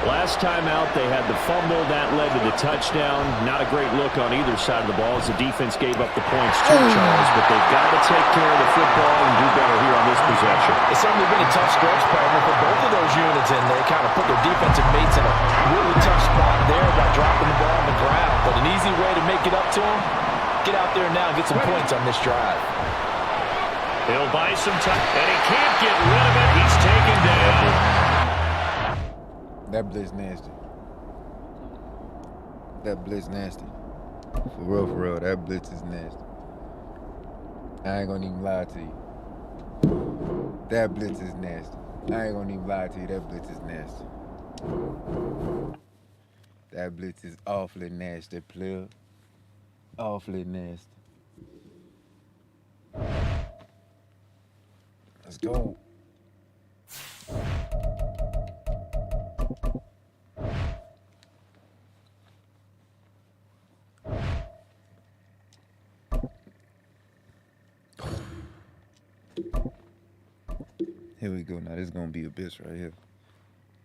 Last time out, they had the fumble. That led to the touchdown. Not a great look on either side of the ball as the defense gave up the points too, Charles. But they've got to take care of the football and do better here on this possession. They certainly been a tough stretch, partner, for both of those units, and they kind of put their defensive mates in a really tough spot there by dropping the ball on the ground. But an easy way to make it up to them, get out there now and get some points on this drive. He'll buy some time, and he can't get rid of it. He's taken down. That blitz nasty. That blitz nasty. For real, that blitz is nasty. I ain't gonna even lie to you. That blitz is nasty. I ain't gonna even lie to you. That blitz is nasty. That blitz is awfully nasty, player. Awfully nasty. Let's go. Here we go. Now this is gonna be a bitch right here.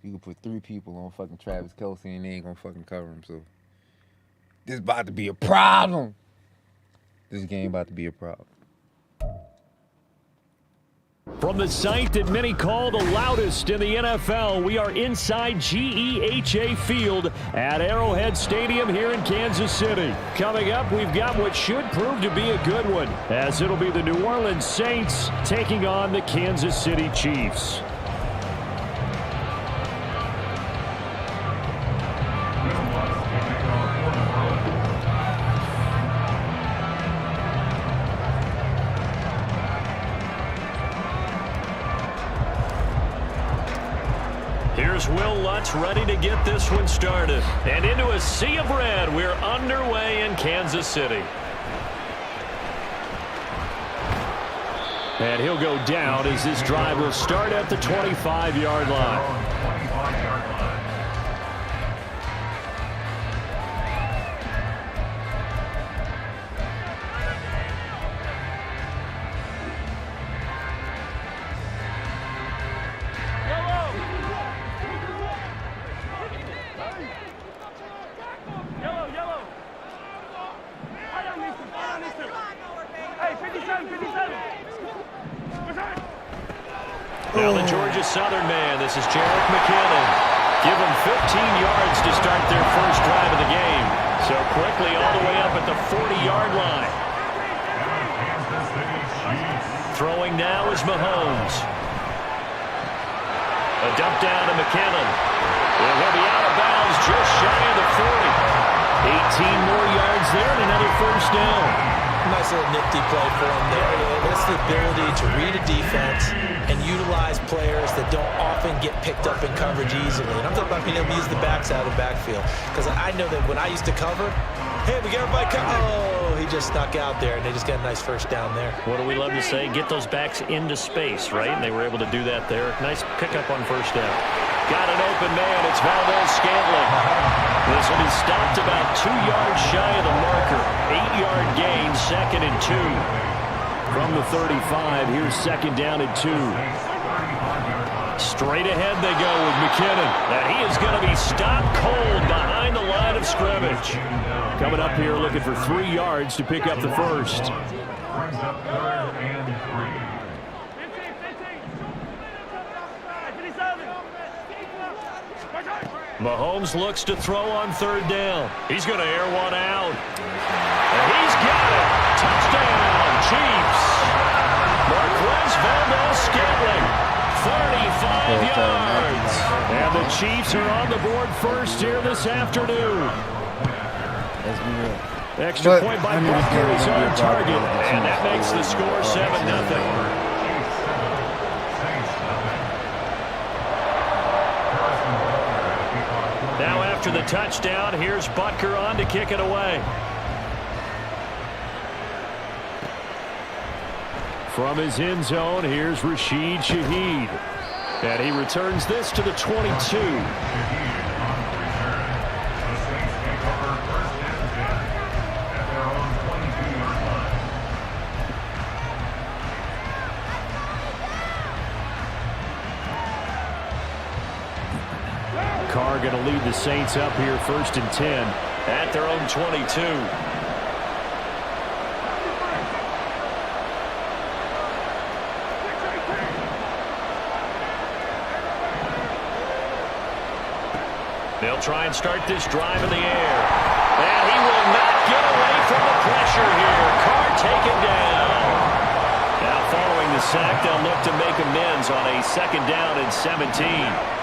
You can put 3 people on fucking Travis Kelce and they ain't gonna fucking cover him. So this about to be a problem. This game about to be a problem. From the site that many call the loudest in the NFL, we are inside GEHA Field at Arrowhead Stadium here in Kansas City. Coming up, we've got what should prove to be a good one, as it'll be the New Orleans Saints taking on the Kansas City Chiefs. Here's Will Lutz ready to get this one started. And into a sea of red, we're underway in Kansas City. And he'll go down as this drive will start at the 25-yard line. Now the Georgia Southern man, this is Jarek McKinnon. Give them 15 yards to start their first drive of the game. So quickly all the way up at the 40-yard line. Throwing now is Mahomes. A dump down to McKinnon. And he'll be out of bounds just shy of the 40. 18 more yards there and another first down. Nice little nifty play for him there. That's the ability to read a defense and utilize players that don't often get picked up in coverage easily. And I'm talking about being able to use the backs out of the backfield. Because I know that when I used to cover, hey, we got everybody oh, he just snuck out there, and they just got a nice first down there. What do we love to say? Get those backs into space, right? And they were able to do that there. Nice pickup on first down. Got an open man. It's Valdez-Scantling. This will be stopped about 2 yards shy of the marker. 8-yard gain, 2nd and 2. From the 35, here's 2nd down and 2. Straight ahead they go with McKinnon. And he is going to be stopped cold behind the line of scrimmage. Coming up here looking for 3 yards to pick up the first. Brings up 3rd and 3. Mahomes looks to throw on 3rd down. He's going to air one out. And he's got it. Touchdown, Chiefs. Marquez Valdez-Scantling, 35 yards. And the Chiefs are on the board first here this afternoon. Extra point by Butker is on target. And that makes the score 7-0. Now after the touchdown, here's Butker on to kick it away. From his end zone, here's Rashid Shaheed. And he returns this to the 22. Carr going to lead the Saints up here 1st and 10 at their own 22. They'll try and start this drive in the air. And he will not get away from the pressure here. Carr taken down. Now following the sack, they'll look to make amends on a 2nd down and 17.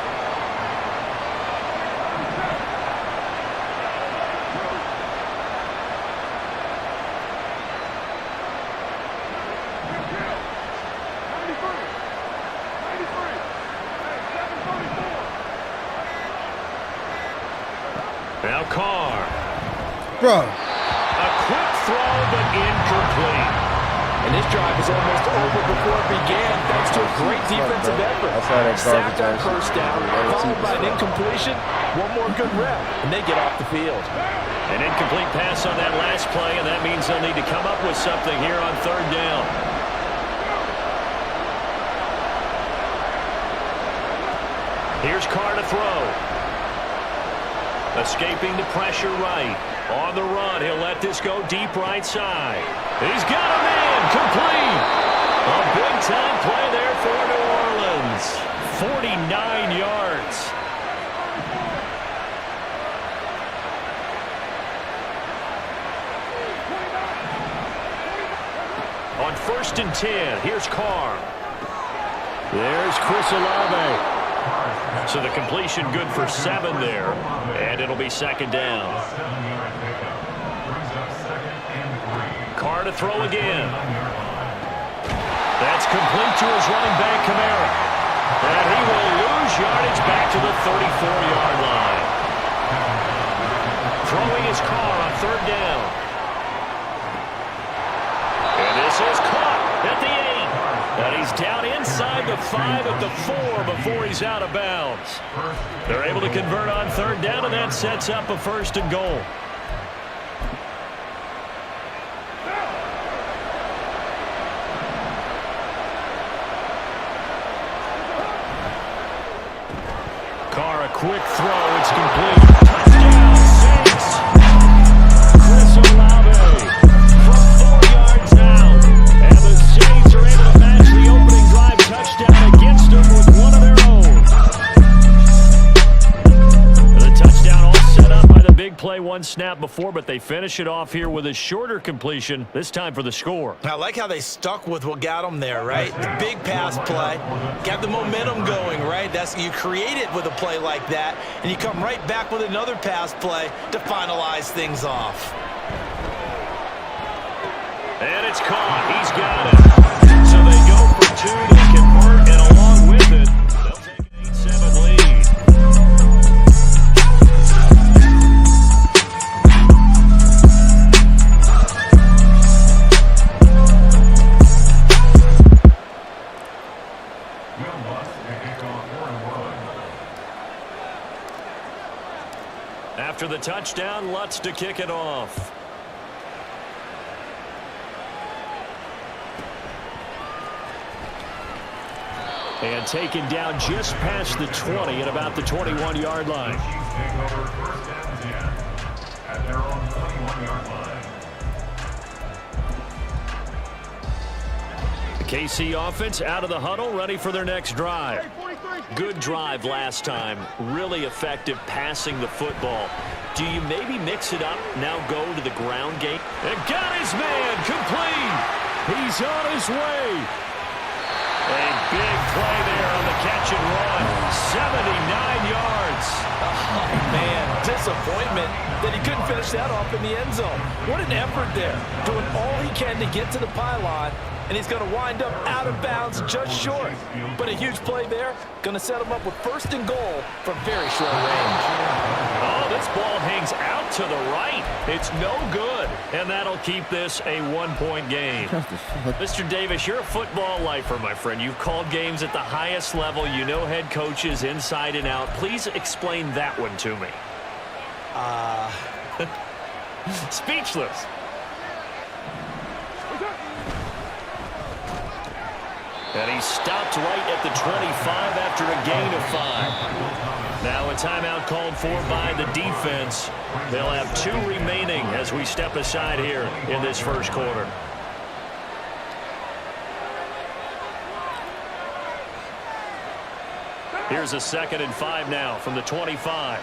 Now Carr. Bro. A quick throw, but incomplete. And this drive was almost over before it began, thanks to a great defensive effort. Sacked on first down, followed by an incompletion. One more good rep, and they get off the field. An incomplete pass on that last play, and that means they'll need to come up with something here on 3rd down. Here's Carr to throw. Escaping the pressure right. On the run, he'll let this go deep right side. He's got a man, complete. A big-time play there for New Orleans. 49 yards. On 1st and 10, here's Carr. There's Chris Olave. So the completion good for 7 there, and it'll be 2nd down. Carr to throw again. That's complete to his running back, Kamara. And he will lose yardage back to the 34-yard line. Throwing his Carr on 3rd down. And this is caught at the 8. And he's down inside the 5 at the 4 before he's out of bounds. They're able to convert on 3rd down, and that sets up a 1st and goal. Carr, a quick throw. It's complete. Touchdown, Saints. Chris Olave from 4 yards out. And the Saints are able to match the opening drive touchdown against them with one of their own. The touchdown all set up by the big play 1 snap before, but they finish it off here with a shorter completion, this time for the score. I like how they stuck with what got them there, right? The big pass play, got the momentum going, right? You create it with a play like that, and you come right back with another pass play to finalize things off. And it's caught. He's got it. So they go for 2. They convert, and along with it, they'll take an 8-7 lead. After the touchdown, Lutz to kick it off. And taken down just past the 20 at about the 21-yard line. At their own 21-yard line. The KC offense out of the huddle, ready for their next drive. Good drive last time. Really effective passing the football. Do you maybe mix it up, now go to the ground game? And got his man, complete. He's on his way. A big play there on the catch and run. 79 yards. Oh, man, disappointment that he couldn't finish that off in the end zone. What an effort there. Doing all he can to get to the pylon, and he's going to wind up out of bounds just short. But a huge play there. Going to set him up with 1st and goal from very short range. Oh, this ball hangs out to the right. It's no good. And that'll keep this a 1-point game. Mr. Davis, you're a football lifer, my friend. You've called games at the highest level. You know head coaches inside and out. Please explain that one to me. Speechless. And he stopped right at the 25 after a gain of 5. Now a timeout called for by the defense. They'll have 2 remaining as we step aside here in this first quarter. Here's a 2nd and 5 now from the 25.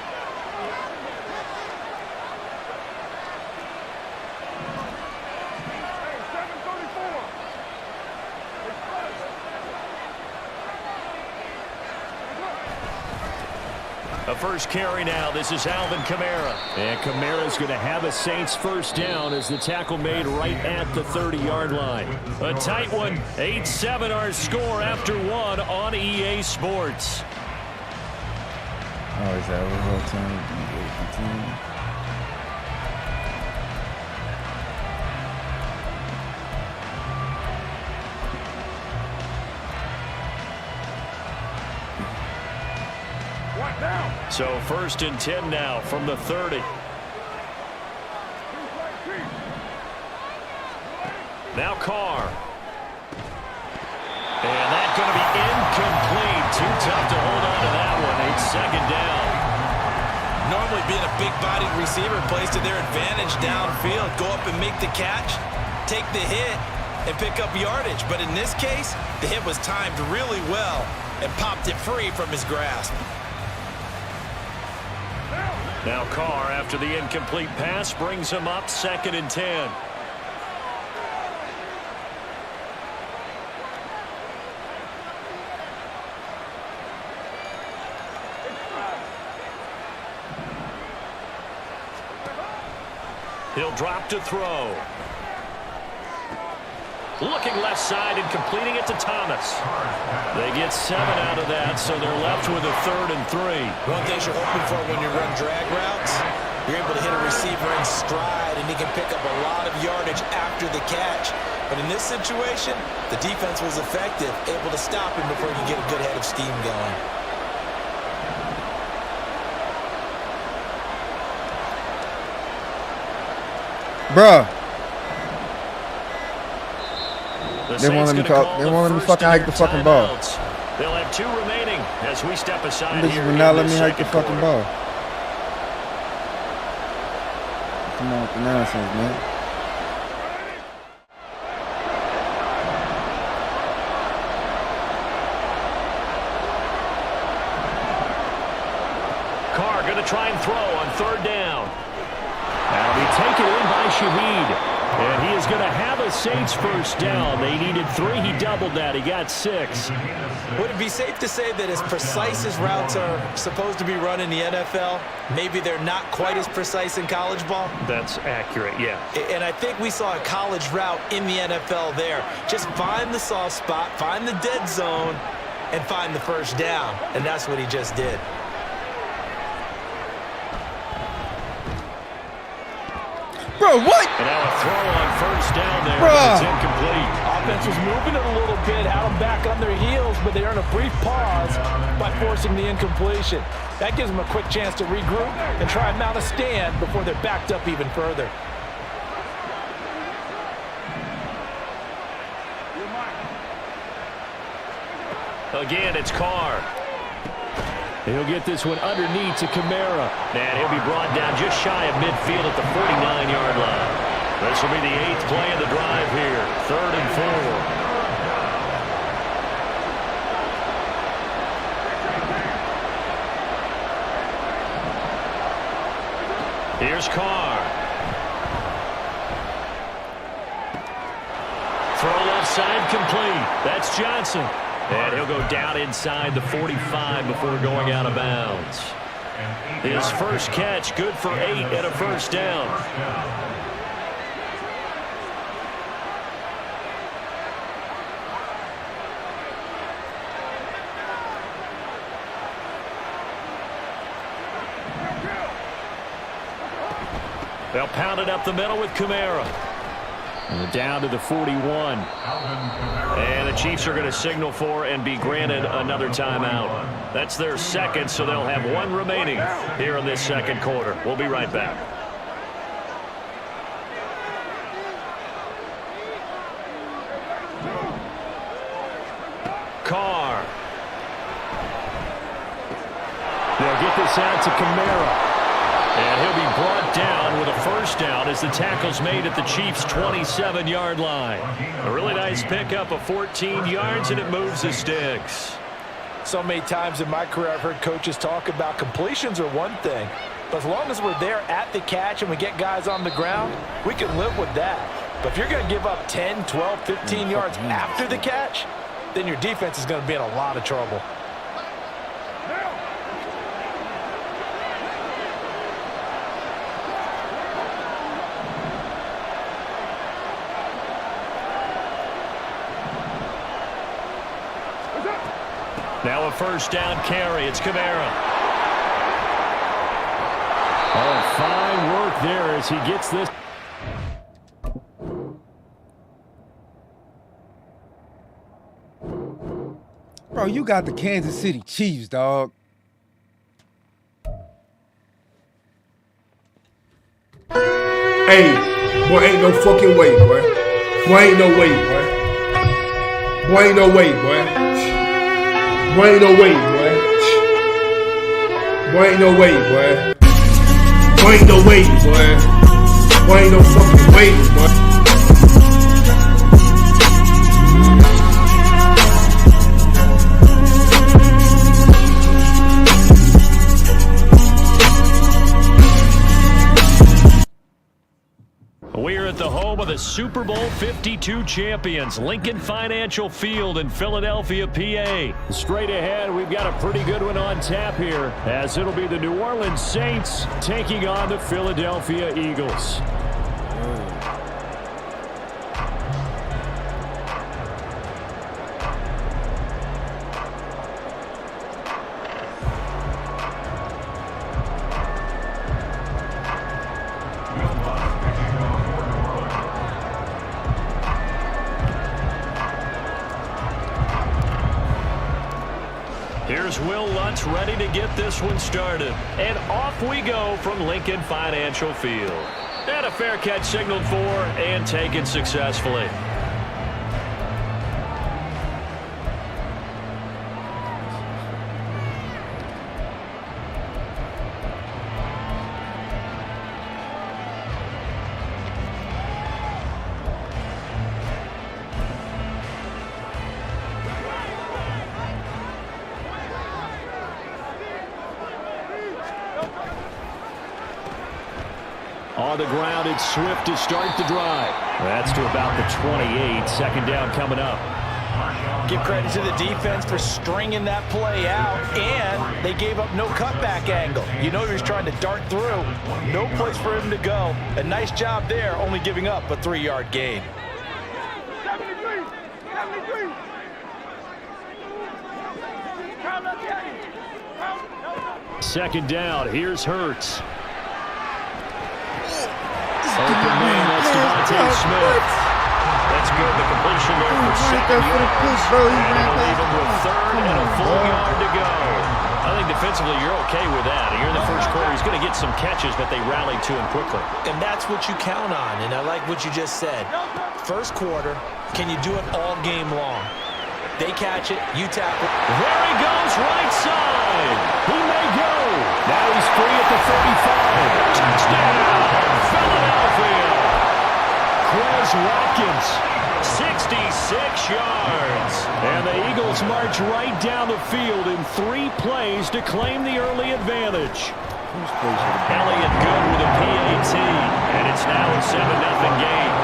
A first carry now. This is Alvin Kamara. And Kamara's going to have a Saints first down as the tackle made right at the 30-yard line. A tight one. 8-7 our score after one on EA Sports. Oh, is that what whole time? So 1st and 10 now from the 30. Now Carr. And that's going to be incomplete. Too tough to hold on to that one. It's 2nd down. Normally being a big-bodied receiver plays to their advantage downfield. Go up and make the catch, take the hit, and pick up yardage. But in this case, the hit was timed really well and popped it free from his grasp. Now Carr, after the incomplete pass, brings him up 2nd and 10. He'll drop to throw. Looking left side and completing it to Thomas. They get 7 out of that, so they're left with a 3rd and 3. One thing you're hoping for when you run drag routes, you're able to hit a receiver in stride, and he can pick up a lot of yardage after the catch. But in this situation, the defense was effective, able to stop him before you get a good head of steam going. Bruh. They won't let me talk. They won't let me fucking hike the fucking ball. They'll have 2 remaining as we step aside This here. will not let me hike the fucking ball. Come on with the nonsense, man. Carr going to try and throw on 3rd down. That'll be taken in by Shaheed. And he is going to have a Saints first down. They needed 3. He doubled that. He got 6. Would it be safe to say that as precise as routes are supposed to be run in the NFL, maybe they're not quite as precise in college ball? That's accurate, yeah. And I think we saw a college route in the NFL there. Just find the soft spot, find the dead zone, and find the first down. And that's what he just did. Bro, what? And now a throw on 1st down there. Bruh. It's incomplete. Offense was moving it a little bit, had them back on their heels, but they earn a brief pause by forcing the incompletion. That gives them a quick chance to regroup and try and mount a stand before they're backed up even further. Again, it's Carr. He'll get this one underneath to Kamara. And he'll be brought down just shy of midfield at the 49-yard line. This will be the 8th play of the drive here. 3rd and 4. Here's Carr. Throw left side complete. That's Johnson. And he'll go down inside the 45 before going out of bounds. His first catch, good for 8 and a first down. They'll pound it up the middle with Kamara. And down to the 41. And the Chiefs are going to signal for and be granted another timeout. That's their 2nd, so they'll have 1 remaining here in this 2nd quarter. We'll be right back. Carr. They'll get this out to Kamara. And he'll be brought down with a first down as the tackle's made at the Chiefs' 27-yard line. A really nice pickup of 14 yards, and it moves the sticks. So many times in my career I've heard coaches talk about completions are one thing, But as long as we're there at the catch and we get guys on the ground, we can live with that. But if you're going to give up 10, 12, 15 yards after the catch, then your defense is going to be in a lot of trouble. Now a first down carry. It's Kamara. Oh, fine work there as he gets this. Bro, you got the Kansas City Chiefs, dog. Hey, boy, ain't no fucking way, boy. Boy, ain't no way, boy. Boy, ain't no way, boy. Boy, ain't no way, boy. Boy, ain't no way, boy. Boy, ain't no way, boy. Boy, ain't no fucking way, boy. We're at the home of the Super Bowl 52 champions, Lincoln Financial Field in Philadelphia, PA. Straight ahead, we've got a pretty good one on tap here, as it'll be the New Orleans Saints taking on the Philadelphia Eagles. Here's Will Lutz ready to get this one started. And off we go from Lincoln Financial Field. And a fair catch signaled for and taken successfully. On the ground, it's Swift to start the drive. That's to about the 28. Second down coming up. Give credit to the defense for stringing that play out, and they gave up no cutback angle. You know he was trying to dart through. No place for him to go. A nice job there, only giving up a 3-yard gain. 73! 73! Second down, here's Hurts. Open man, that's Devontae Smith. That's good. The completion there for second yards. Even with third and a full yard to go. I think defensively you're okay with that. Here in the first quarter, he's going to get some catches, but they rallied to him quickly. And that's what you count on, and I like what you just said. First quarter, can you do it all game long? They catch it, you tackle. There he goes, right side. He may go. Now he's free at the 35. Touchdown, Philadelphia. Quez Watkins. 66 yards. And the Eagles march right down the field in 3 plays to claim the early advantage. Elliott good with a PAT, and it's now a 7-0 game.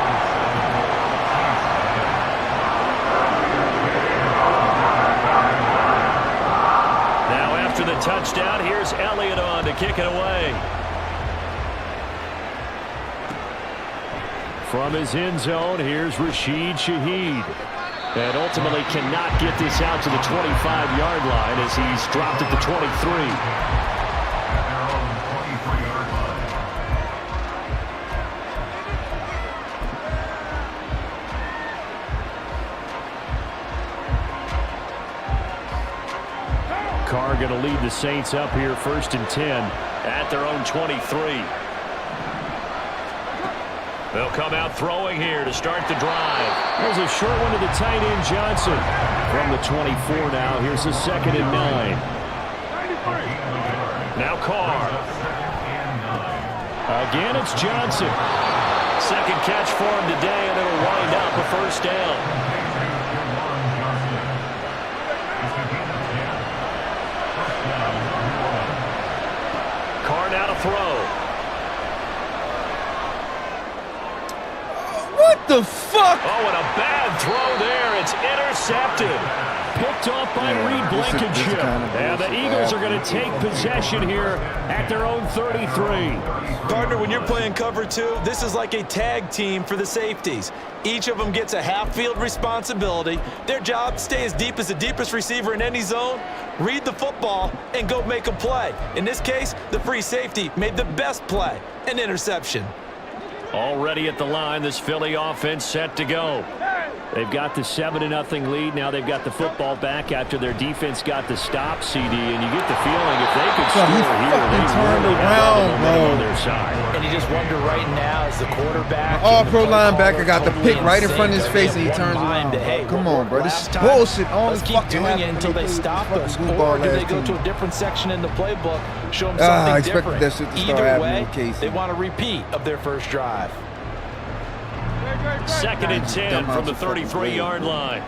After the touchdown, here's Elliott on to kick it away. From his end zone, here's Rashid Shaheed. And ultimately cannot get this out to the 25-yard line as he's dropped at the 23. Carr going to lead the Saints up here, 1st and 10. At their own 23. They'll come out throwing here to start the drive. There's a short one to the tight end, Johnson. From the 24 now, here's the 2nd and 9. Now Carr. Again, it's Johnson. Second catch for him today, and it'll wind up a first down. Now to throw. What the fuck? Oh, and a bad throw there. It's intercepted. Picked off by Reed Blankenship. And the Eagles are going to take possession here at their own 33. Partner, when you're playing cover 2, this is like a tag team for the safeties. Each of them gets a half-field responsibility. Their job, stay as deep as the deepest receiver in any zone, read the football, and go make a play. In this case, the free safety made the best play, an interception. Already at the line, this Philly offense set to go. They've got the 7-0 lead. Now they've got the football back after their defense got the stop, CD, and you get the feeling if they could score here, they turned really around, on their side. And you just wonder right now as the quarterback. All-pro linebacker got the pick right in front of his face, and he turns around. Hey, come on, bro. This is bullshit. Let's keep doing it until they stop us. Or do they go to a different section in the playbook, show them something different? That shit to start Either way, Casey. they want a repeat of their first drive. 2nd and 10 from the 33-yard line.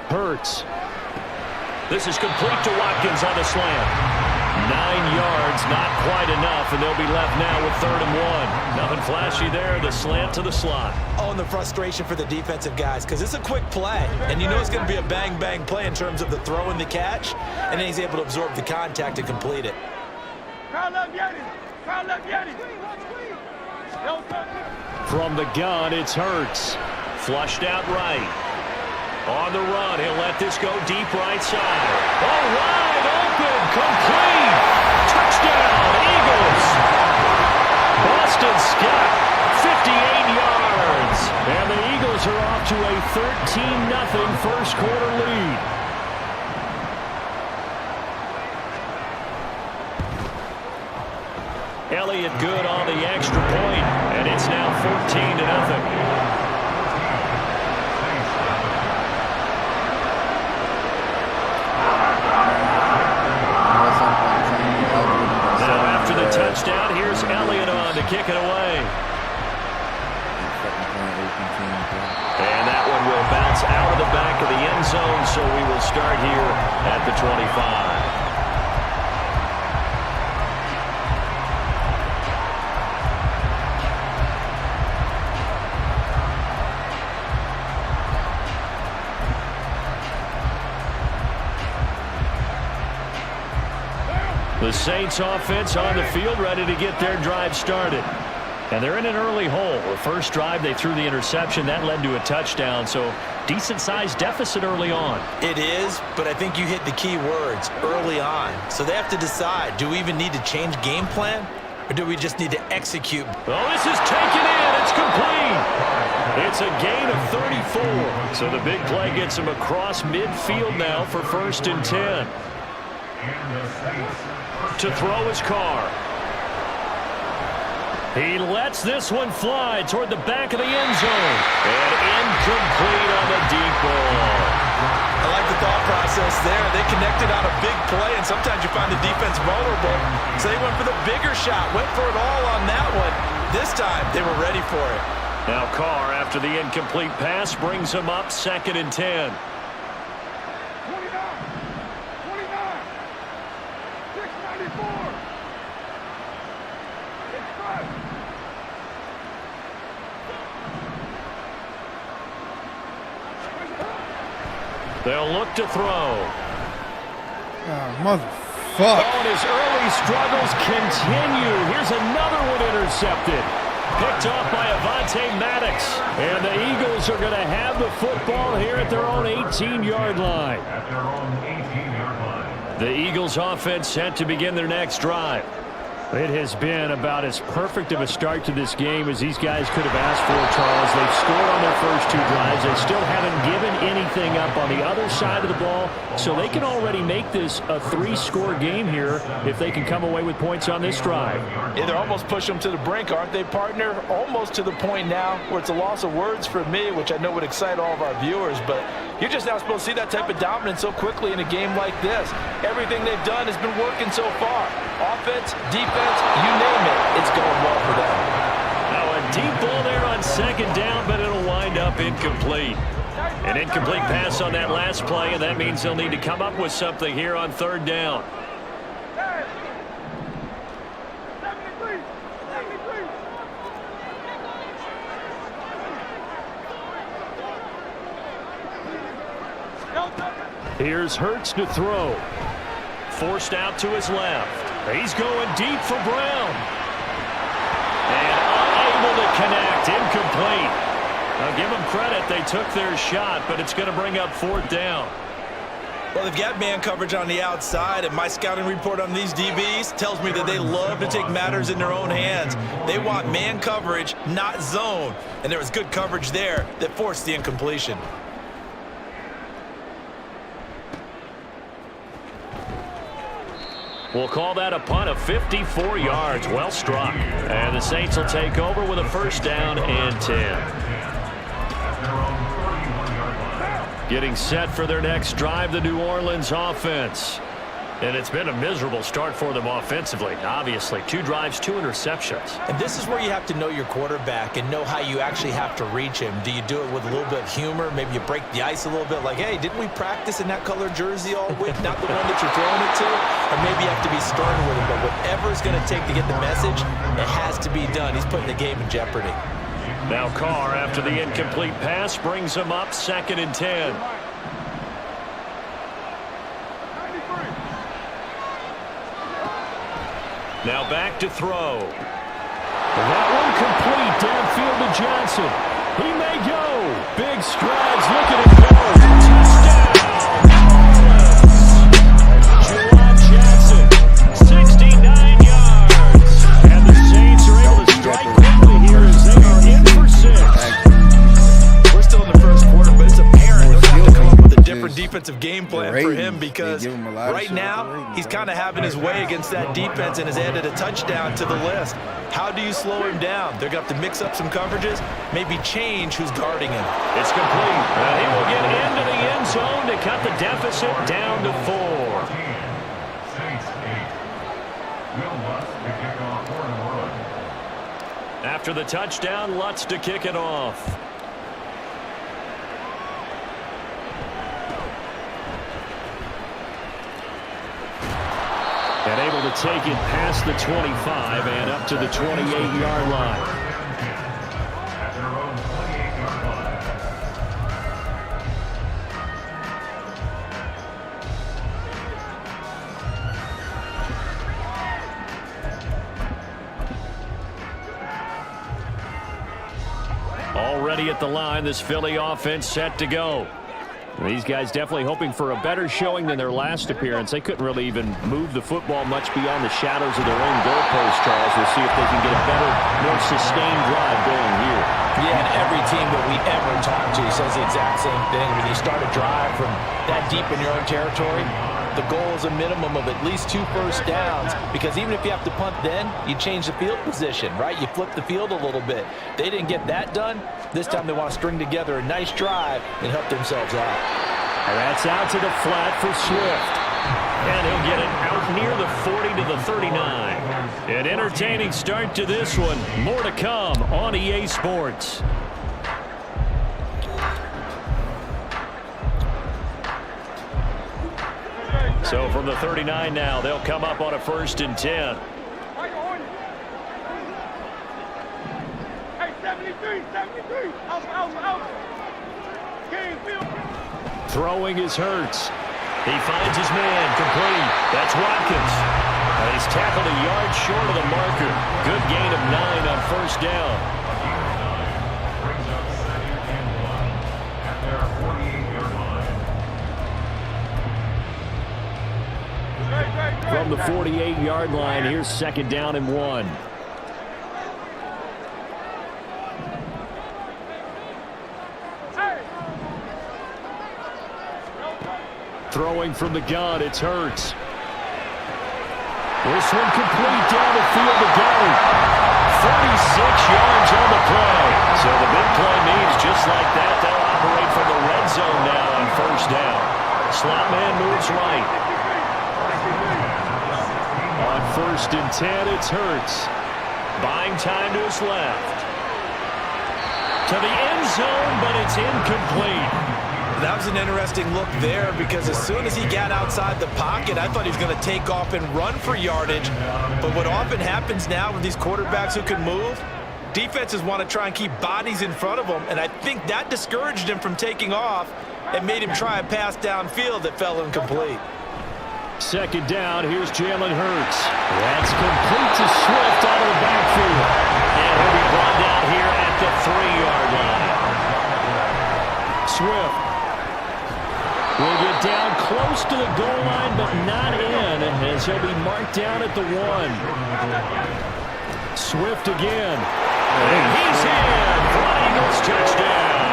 Hurts. This is complete to Watkins on the slant. 9 yards, not quite enough, and they'll be left now with 3rd and 1. Nothing flashy there, the slant to the slot. Oh, and the frustration for the defensive guys, because it's a quick play, and you know it's going to be a bang-bang play in terms of the throw and the catch, and then he's able to absorb the contact and complete it. From the gun, it's Hurts. Flushed out right. On the run, he'll let this go deep right side. Oh, wide open, complete. Touchdown, Eagles. Boston Scott, 58 yards. And the Eagles are off to a 13-0 first quarter lead. Elliott good on the extra point, and it's now 14-0. Touchdown. Here's Elliott on to kick it away. And that one will bounce out of the back of the end zone, so we will start here at the 25. The Saints offense on the field ready to get their drive started. And they're in an early hole. The first drive, they threw the interception. That led to a touchdown, so decent-sized deficit early on. It is, but I think you hit the key words, early on. So they have to decide, do we even need to change game plan, or do we just need to execute? Oh, this is taken in. It's complete. It's a gain of 34. So the big play gets him across midfield now for 1st and 10. To throw his car. He lets this one fly toward the back of the end zone. And incomplete on the deep ball. I like the thought process there. They connected on a big play, and sometimes you find the defense vulnerable. So they went for the bigger shot, went for it all on that one. This time, they were ready for it. Now Carr, after the incomplete pass, brings him up 2nd and 10. They'll look to throw. Motherfucker. Oh, and his early struggles continue. Here's another one intercepted. Picked off by Avonte Maddox. And the Eagles are going to have the football here at their own 18-yard line. At their own 18-yard line. The Eagles offense set to begin their next drive. It has been about as perfect of a start to this game as these guys could have asked for, Charles. They've scored on their first 2 drives. They still haven't given anything up on the other side of the ball, so they can already make this a 3-score game here if they can come away with points on this drive. Yeah, they're almost pushing them to the brink, aren't they, partner? Almost to the point now where it's a loss of words for me, which I know would excite all of our viewers, but you're just not supposed to see that type of dominance so quickly in a game like this. Everything they've done has been working so far. Offense, defense, you name it, it's going well for them. Now a deep ball there on 2nd down, but it'll wind up incomplete. An incomplete pass on that last play, and that means they'll need to come up with something here on 3rd down. Here's Hurts to throw. Forced out to his left. He's going deep for Brown. And unable to connect. Incomplete. Now give them credit. They took their shot, but it's going to bring up 4th down. Well, they've got man coverage on the outside, and my scouting report on these DBs tells me that they love to take matters in their own hands. They want man coverage, not zone. And there was good coverage there that forced the incompletion. We'll call that a punt of 54 yards. Well struck. And the Saints will take over with a 1st down and 10. Getting set for their next drive, the New Orleans offense. And it's been a miserable start for them offensively, obviously. 2 drives, 2 interceptions. And this is where you have to know your quarterback and know how you actually have to reach him. Do you do it with a little bit of humor? Maybe you break the ice a little bit, like, hey, didn't we practice in that color jersey all week? Not the one that you're throwing it to? Or maybe you have to be stern with him. But whatever it's going to take to get the message, it has to be done. He's putting the game in jeopardy. Now Carr, after the incomplete pass, brings him up 2nd and 10. Now back to throw. That one complete downfield to Johnson. He may go. Big strides. Look at him go. Touchdown. JUVAT Jackson. 69 yards. And the Saints are able to strike quickly here as they are in for 6. We're still in the 1st quarter, but it's apparent they'll have to come up with a different defensive game plan for him because right now he's kind of having his way against that defense and has added a touchdown to the list. How do you slow him down? They're going to have to mix up some coverages, maybe change who's guarding him. It's complete. He will get into the end zone to cut the deficit down to 4. After the touchdown, Lutz to kick it off. And able to take it past the 25 and up to the 28-yard line. Already at the line, this Philly offense set to go. These guys definitely hoping for a better showing than their last appearance. They couldn't really even move the football much beyond the shadows of their own goalpost, Charles. We'll see if they can get a better, more sustained drive going here. Yeah, and every team that we ever talk to says the exact same thing. When you start a drive from that deep in your own territory, the goal is a minimum of at least 2 first downs, because even if you have to punt then, you change the field position, right? You flip the field a little bit. They didn't get that done. This time they want to string together a nice drive and help themselves out. And that's out to the flat for Swift. And he'll get it out near the 40 to the 39. An entertaining start to this one. More to come on EA Sports. So from the 39 now, they'll come up on a 1st and 10. Hey, 73, out. Throwing is Hurts. He finds his man, complete. That's Watkins. And he's tackled a yard short of the marker. Good gain of 9 on 1st down. From the 48-yard line, here's 2nd down and 1. Throwing from the gun, it's Hurts. This one complete down the field to Gary. 36 yards on the play. So the big play means just like that, they'll operate from the red zone now on 1st down. Slot man moves right. On 1st and 10, it's Hurts. Buying time to his left. To the end zone, but it's incomplete. was an interesting look there because as soon as he got outside the pocket, I thought he was going to take off and run for yardage. But what often happens now with these quarterbacks who can move, defenses want to try and keep bodies in front of them, and I think that discouraged him from taking off and made him try a pass downfield that fell incomplete. Second down, here's Jalen Hurts. That's complete to Swift out of the backfield. And he'll be brought down here at the 3-yard line. Swift will get down close to the goal line, but not in, as he'll be marked down at the 1. Swift again. And he's in for an Eagles touchdown.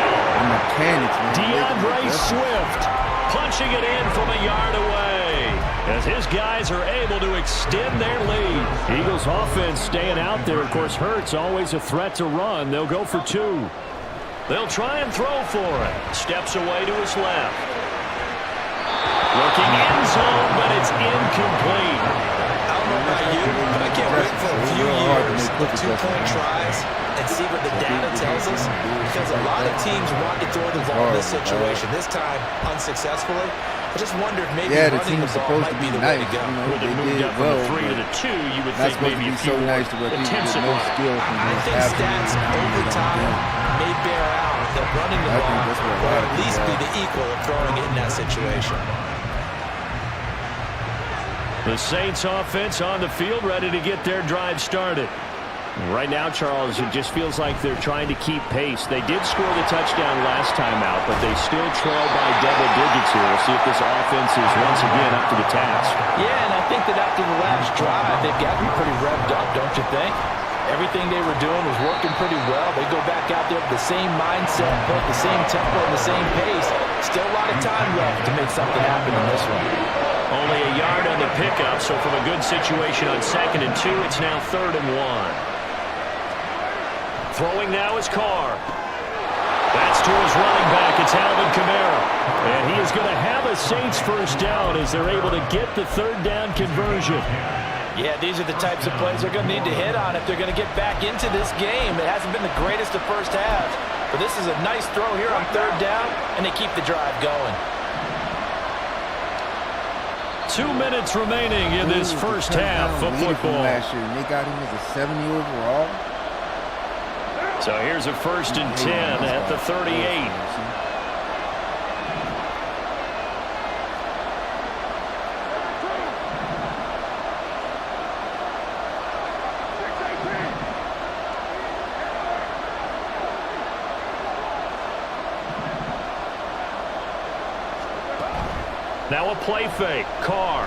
DeAndre Swift punching it in from a yard away as his guys are able to extend their lead. Eagles offense staying out there. Of course, Hurts always a threat to run. They'll go for 2. They'll try and throw for it. Steps away to his left. Looking end zone, but it's incomplete. I don't know about you, but I can't wait for a few years of 2-point tries and see what the data tells us, because a lot of teams want to throw the ball in this situation. This time, unsuccessfully. I just wondered maybe running the ball might be the way to go. With it moved up from the 3 to the 2, you would think maybe a few more attempts at it. I think stats over time may bear out that running the ball will at least be the equal of throwing it in that situation. The Saints offense on the field, ready to get their drive started. Right now, Charles, it just feels like they're trying to keep pace. They did score the touchdown last time out, but they still trail by double digits here. We'll see if this offense is once again up to the task. Yeah, and I think that after the last drive, they've got to be pretty revved up, don't you think? Everything they were doing was working pretty well. They go back out there with the same mindset, put the same tempo and the same pace. Still a lot of time left to make something happen in this one. Only a yard on the pickup, so from a good situation on 2nd and 2, it's now 3rd and 1. Throwing now is Carr. That's to his running back. It's Alvin Kamara. And he is going to have a Saints first down as they're able to get the 3rd down conversion. Yeah, these are the types of plays they're going to need to hit on if they're going to get back into this game. It hasn't been the greatest of first halves, but this is a nice throw here on 3rd down, and they keep the drive going. 2 minutes remaining in this first half of football. Last year, and they got him as a 70 overall. So here's a 1st and 10 at the 38. Now a play fake. Carr.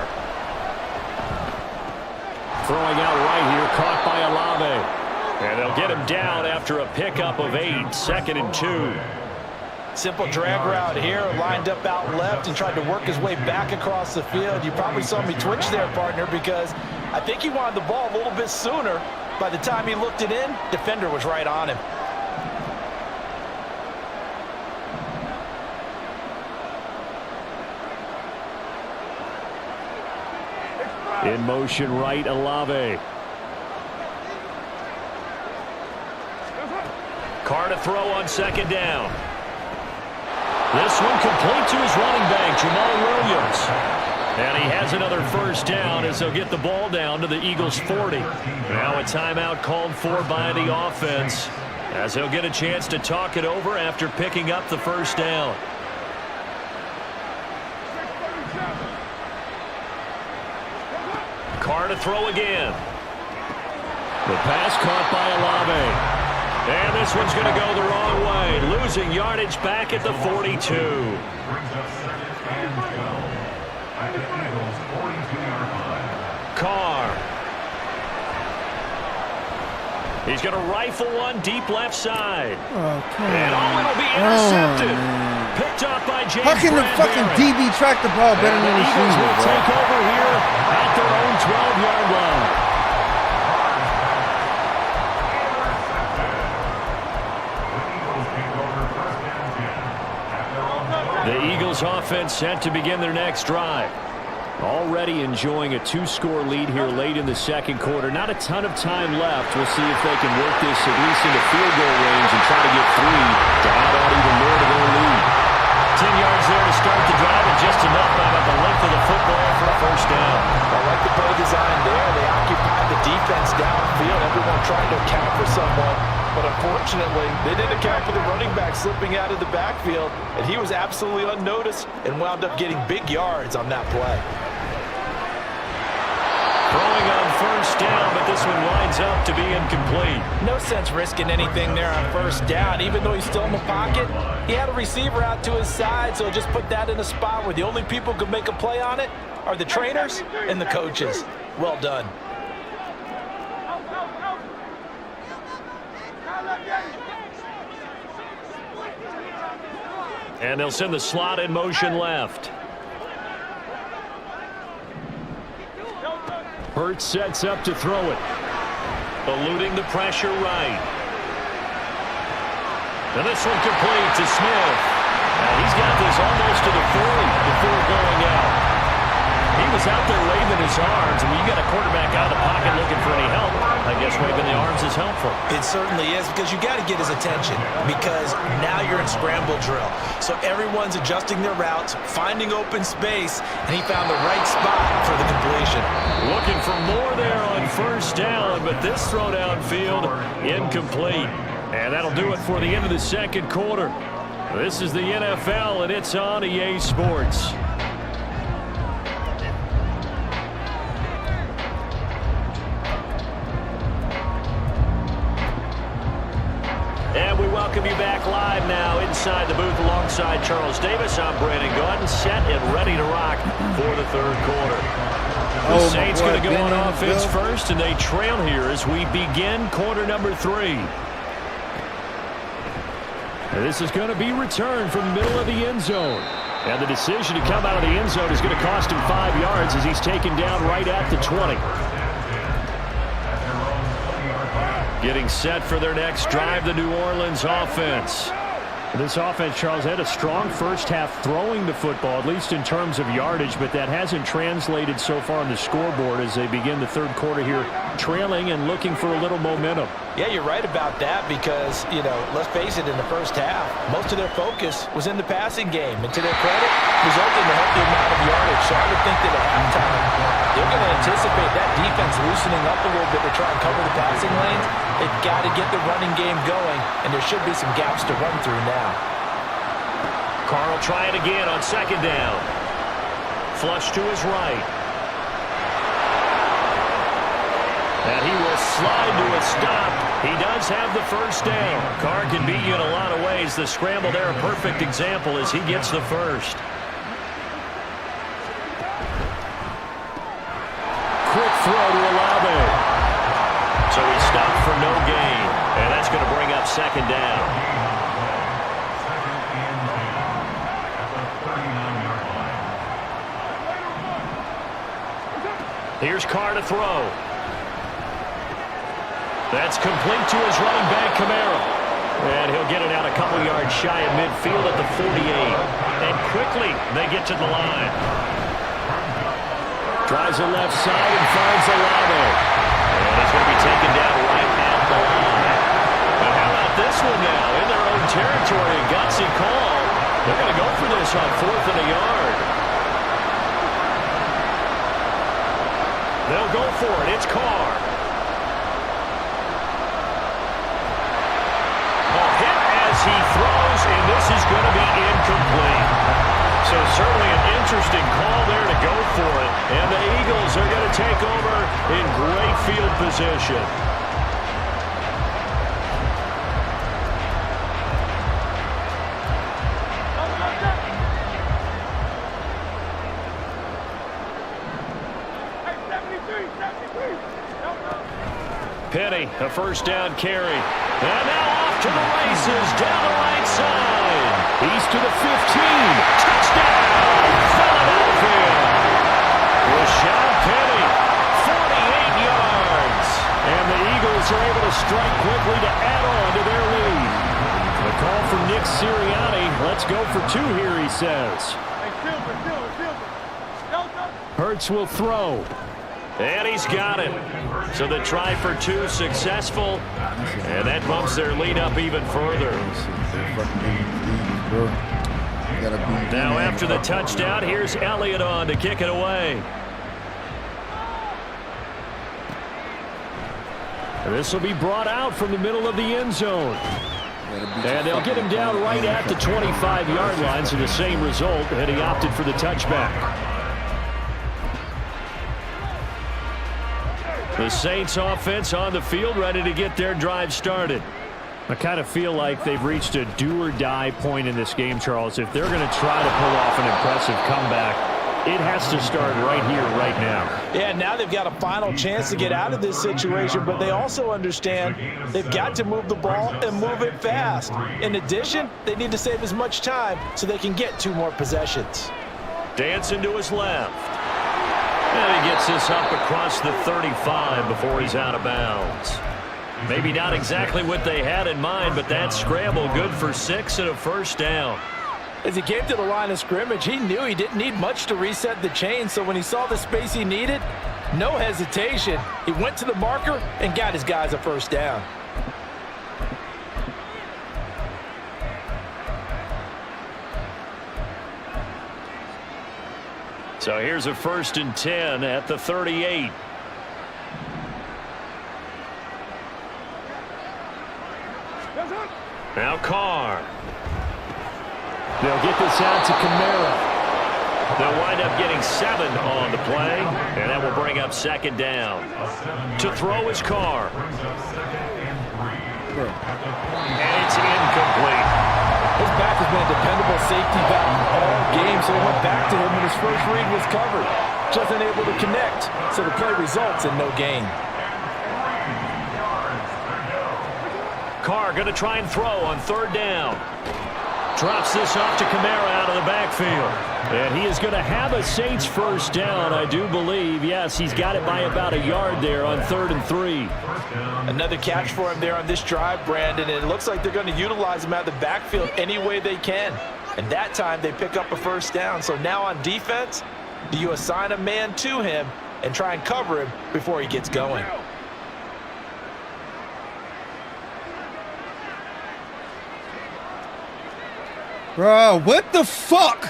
Throwing out right here, caught by Olave. And they'll get him down after a pickup of 8, 2nd and 2. Simple drag route here, lined up out left and tried to work his way back across the field. You probably saw me twitch there, partner, because I think he wanted the ball a little bit sooner. By the time he looked it in, defender was right on him. In motion right, Olave. Carr to throw on 2nd down. This one complete to his running back, Jamal Williams. And he has another first down as they'll get the ball down to the Eagles' 40. Now a timeout called for by the offense as they'll get a chance to talk it over after picking up the first down. Carr to throw again. The pass caught by Olave. And this one's going to go the wrong way. Losing yardage back at the 42. Brings up 2nd and 12 at the Eagles' 42-yard line. Carr. He's going to rifle one deep left side. And it'll be intercepted. Picked up by James How can the fucking DB track the ball better than the Eagles receiver, will bro? take over here at their own 12-yard line. The Eagles offense set to begin their next drive. Already enjoying a 2-score lead here late in the 2nd quarter. Not a ton of time left. We'll see if they can work this at least into field goal range and try to get 3 to add on even more to their lead. 10 yards there trying to account for someone, but unfortunately, they didn't account for the running back slipping out of the backfield, and he was absolutely unnoticed and wound up getting big yards on that play. Throwing on first down, but this one winds up to be incomplete. No sense risking anything there on first down. Even though he's still in the pocket, he had a receiver out to his side, so just put that in a spot where the only people who could make a play on it are the trainers and the coaches. Well done. And they'll send the slot in motion left. Hurts sets up to throw it. Eluding the pressure right. And this one complete to Smith. He's got this almost to the 40 before going out. He was out there waving his arms. I mean, you got a quarterback out of the pocket looking for any help. I guess waving the arms is helpful. It certainly is, because you got to get his attention, because now you're in scramble drill. So everyone's adjusting their routes, finding open space, and he found the right spot for the completion. Looking for more there on first down, but this throw downfield incomplete. And that'll do it for the end of the second quarter. This is the NFL, and it's on EA Sports. And we welcome you back live now inside the booth alongside Charles Davis. I'm Brandon Gaudin, set and ready to rock for the third quarter. The Saints going to go on offense first, and they trail here as we begin quarter number 3. And this is going to be returned from the middle of the end zone. And the decision to come out of the end zone is going to cost him 5 yards as he's taken down right at the 20. Getting set for their next drive, the New Orleans offense. This offense, Charles, had a strong first half throwing the football, at least in terms of yardage, but that hasn't translated so far on the scoreboard as they begin the third quarter here, trailing and looking for a little momentum. Yeah, you're right about that because, you know, let's face it, in the first half, most of their focus was in the passing game. And to their credit, resulting in a healthy amount of yardage. So I would think that at halftime, they're going to anticipate that defense loosening up a little bit to try and cover the passing lanes. They've got to get the running game going, and there should be some gaps to run through now. Carr will try it again on second down. Flush to his right. And he will slide to a stop. He does have the first down. Carr can beat you in a lot of ways. The scramble there, a perfect example as he gets the first. Quick throw to Olave. So he stopped for no gain. And that's going to bring up second down. Here's Carr to throw. That's complete to his running back, Kamara. And he'll get it out a couple yards shy of midfield at the 48. And quickly, they get to the line. Drives the left side and finds Olave. And he's going to be taken down right at the line. But how about this one now? In their own territory, a gutsy call. They're going to go for this on 4th and a yard. They'll go for it. It's Carr. A hit as he throws, and this is going to be incomplete. So certainly an interesting call there to go for it. And the Eagles are going to take over in great field position. Penny, a first down carry. And now off to the races down the right side. He's to the 15. Touchdown, Philadelphia. Rashad Penny, 48 yards. And the Eagles are able to strike quickly to add on to their lead. The call from Nick Sirianni. Let's go for 2 here, he says. Hurts will throw. And he's got it. So the try for 2 successful. And that bumps their lead up even further. Now after the touchdown, here's Elliott on to kick it away. This will be brought out from the middle of the end zone. And they'll get him down right at the 25-yard line, so the same result, and he opted for the touchback. The Saints offense on the field, ready to get their drive started. I kind of feel like they've reached a do-or-die point in this game, Charles. If they're going to try to pull off an impressive comeback, it has to start right here, right now. Yeah, now they've got a final chance to get out of this situation, but they also understand they've got to move the ball and move it fast. In addition, they need to save as much time so they can get 2 more possessions. Dancing to his left. And he gets this up across the 35 before he's out of bounds. Maybe not exactly what they had in mind, but that scramble good for 6 and a first down. As he came to the line of scrimmage, he knew he didn't need much to reset the chain, so when he saw the space he needed, no hesitation. He went to the marker and got his guys a first down. So here's a 1st and 10 at the 38. Now Carr. They'll get this out to Kamara. They'll wind up getting 7 on the play, and that will bring up 2nd down. To throw is Carr. And it's incomplete. His back has been a dependable safety valve all game, so he went back to him when his first read was covered. Just unable to connect, so the play results in no gain. Carr going to try and throw on 3rd down. Drops this off to Kamara out of the backfield. And he is going to have a Saints first down, I do believe. Yes, he's got it by about a yard there on 3rd and 3. Another catch for him there on this drive, Brandon. And it looks like they're going to utilize him out of the backfield any way they can. And that time they pick up a first down. So now on defense, do you assign a man to him and try and cover him before he gets going? Bro, what the fuck?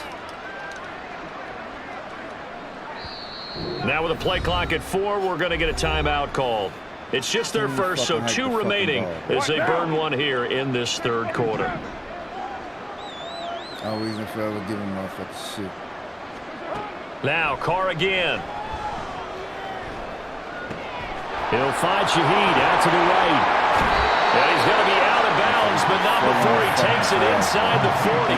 Now with a play clock at 4, we're going to get a timeout called. It's just their first, so 2 remaining as they burn one here in this 3rd quarter. Always and forever giving motherfuckers shit. Now Carr again. He'll find Shaheed out to the right. And he's going to be out of bounds, but not before he takes it inside the 40.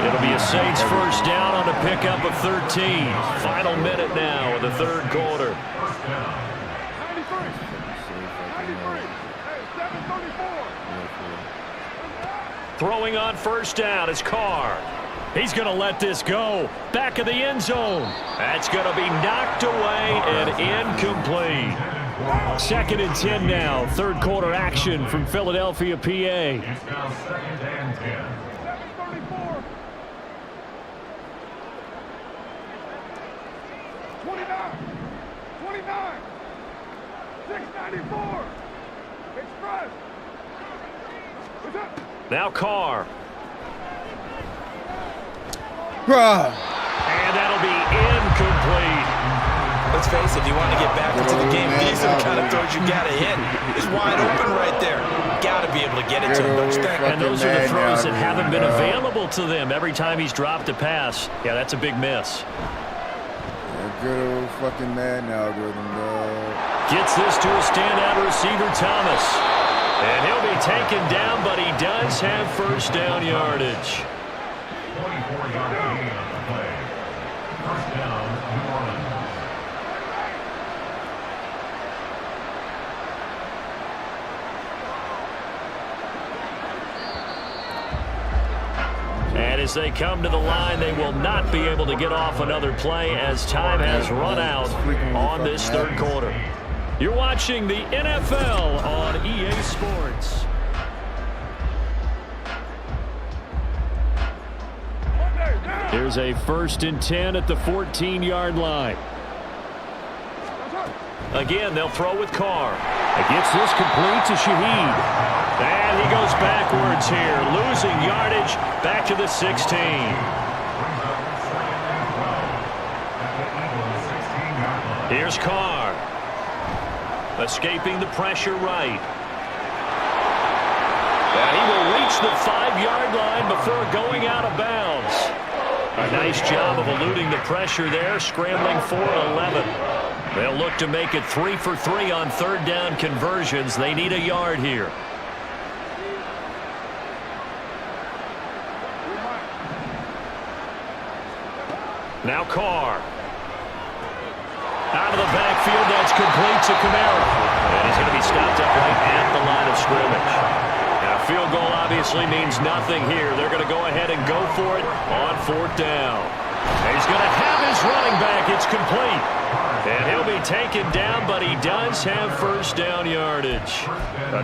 It'll be a Saints first down on a pickup of 13. Final minute now of the 3rd quarter. 93. Throwing on first down is Carr. He's going to let this go. Back of the end zone. That's going to be knocked away and incomplete. 2nd and 10 now. 3rd quarter action from Philadelphia, PA. It's now 2nd and 10. 734. 29. 29. 694. Express. What's up? Now Carr. Bruh. And that'll be incomplete. Let's face it, if you want to get back into the game, these are the kind of throws you got to hit. It's wide open right there. Got to be able to get it to him, don't you think? And those are the throws that haven't been available to them every time he's dropped a pass. Yeah, that's a big miss. Good old fucking Madden algorithm, dog. Gets this to a standout receiver, Thomas. And he'll be taken down, but he does have first down yardage. 24-yard gain on the play. First down, New Orleans. And as they come to the line, they will not be able to get off another play as time has run out on this 3rd quarter. You're watching the NFL on EA Sports. Here's a 1st and 10 at the 14-yard line. Again, they'll throw with Carr. It gets this complete to Shaheed. And he goes backwards here, losing yardage back to the 16. Here's Carr. Escaping the pressure right. And he will reach the 5-yard line before going out of bounds. A nice job of eluding the pressure there, scrambling for 11. They'll look to make it 3 for 3 on third down conversions. They need a yard here. Now Carr. Out of the backfield, that's complete to Kamara. And he's going to be stopped up right at the line of scrimmage. Now, a field goal obviously means nothing here. They're going to go ahead and go for it on 4th down. And he's going to have his running back. It's complete. And he'll be taken down, but he does have first down yardage.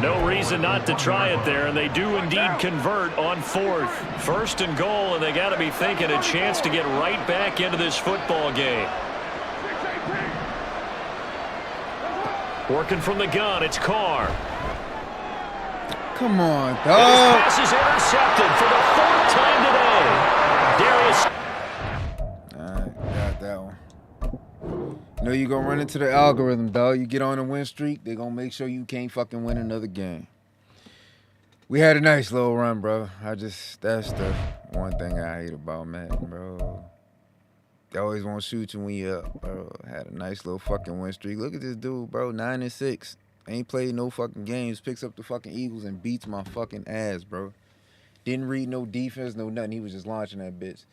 No reason not to try it there, and they do indeed convert on 4th. 1st and goal, and they got to be thinking a chance to get right back into this football game. Working from the gun, it's Carr. Come on, His dog. pass is intercepted for the 4th time today. Darius. All right, got that one. You know you're going to run into the algorithm, dog. You get on a win streak, they're going to make sure you can't fucking win another game. We had a nice little run, bro. That's the one thing I hate about Madden, bro. They always want to shoot you when you up, bro. Had a nice little fucking win streak. Look at this dude, bro. 9-6. Ain't played no fucking games. Picks up the fucking Eagles and beats my fucking ass, bro. Didn't read no defense, no nothing. He was just launching that bitch.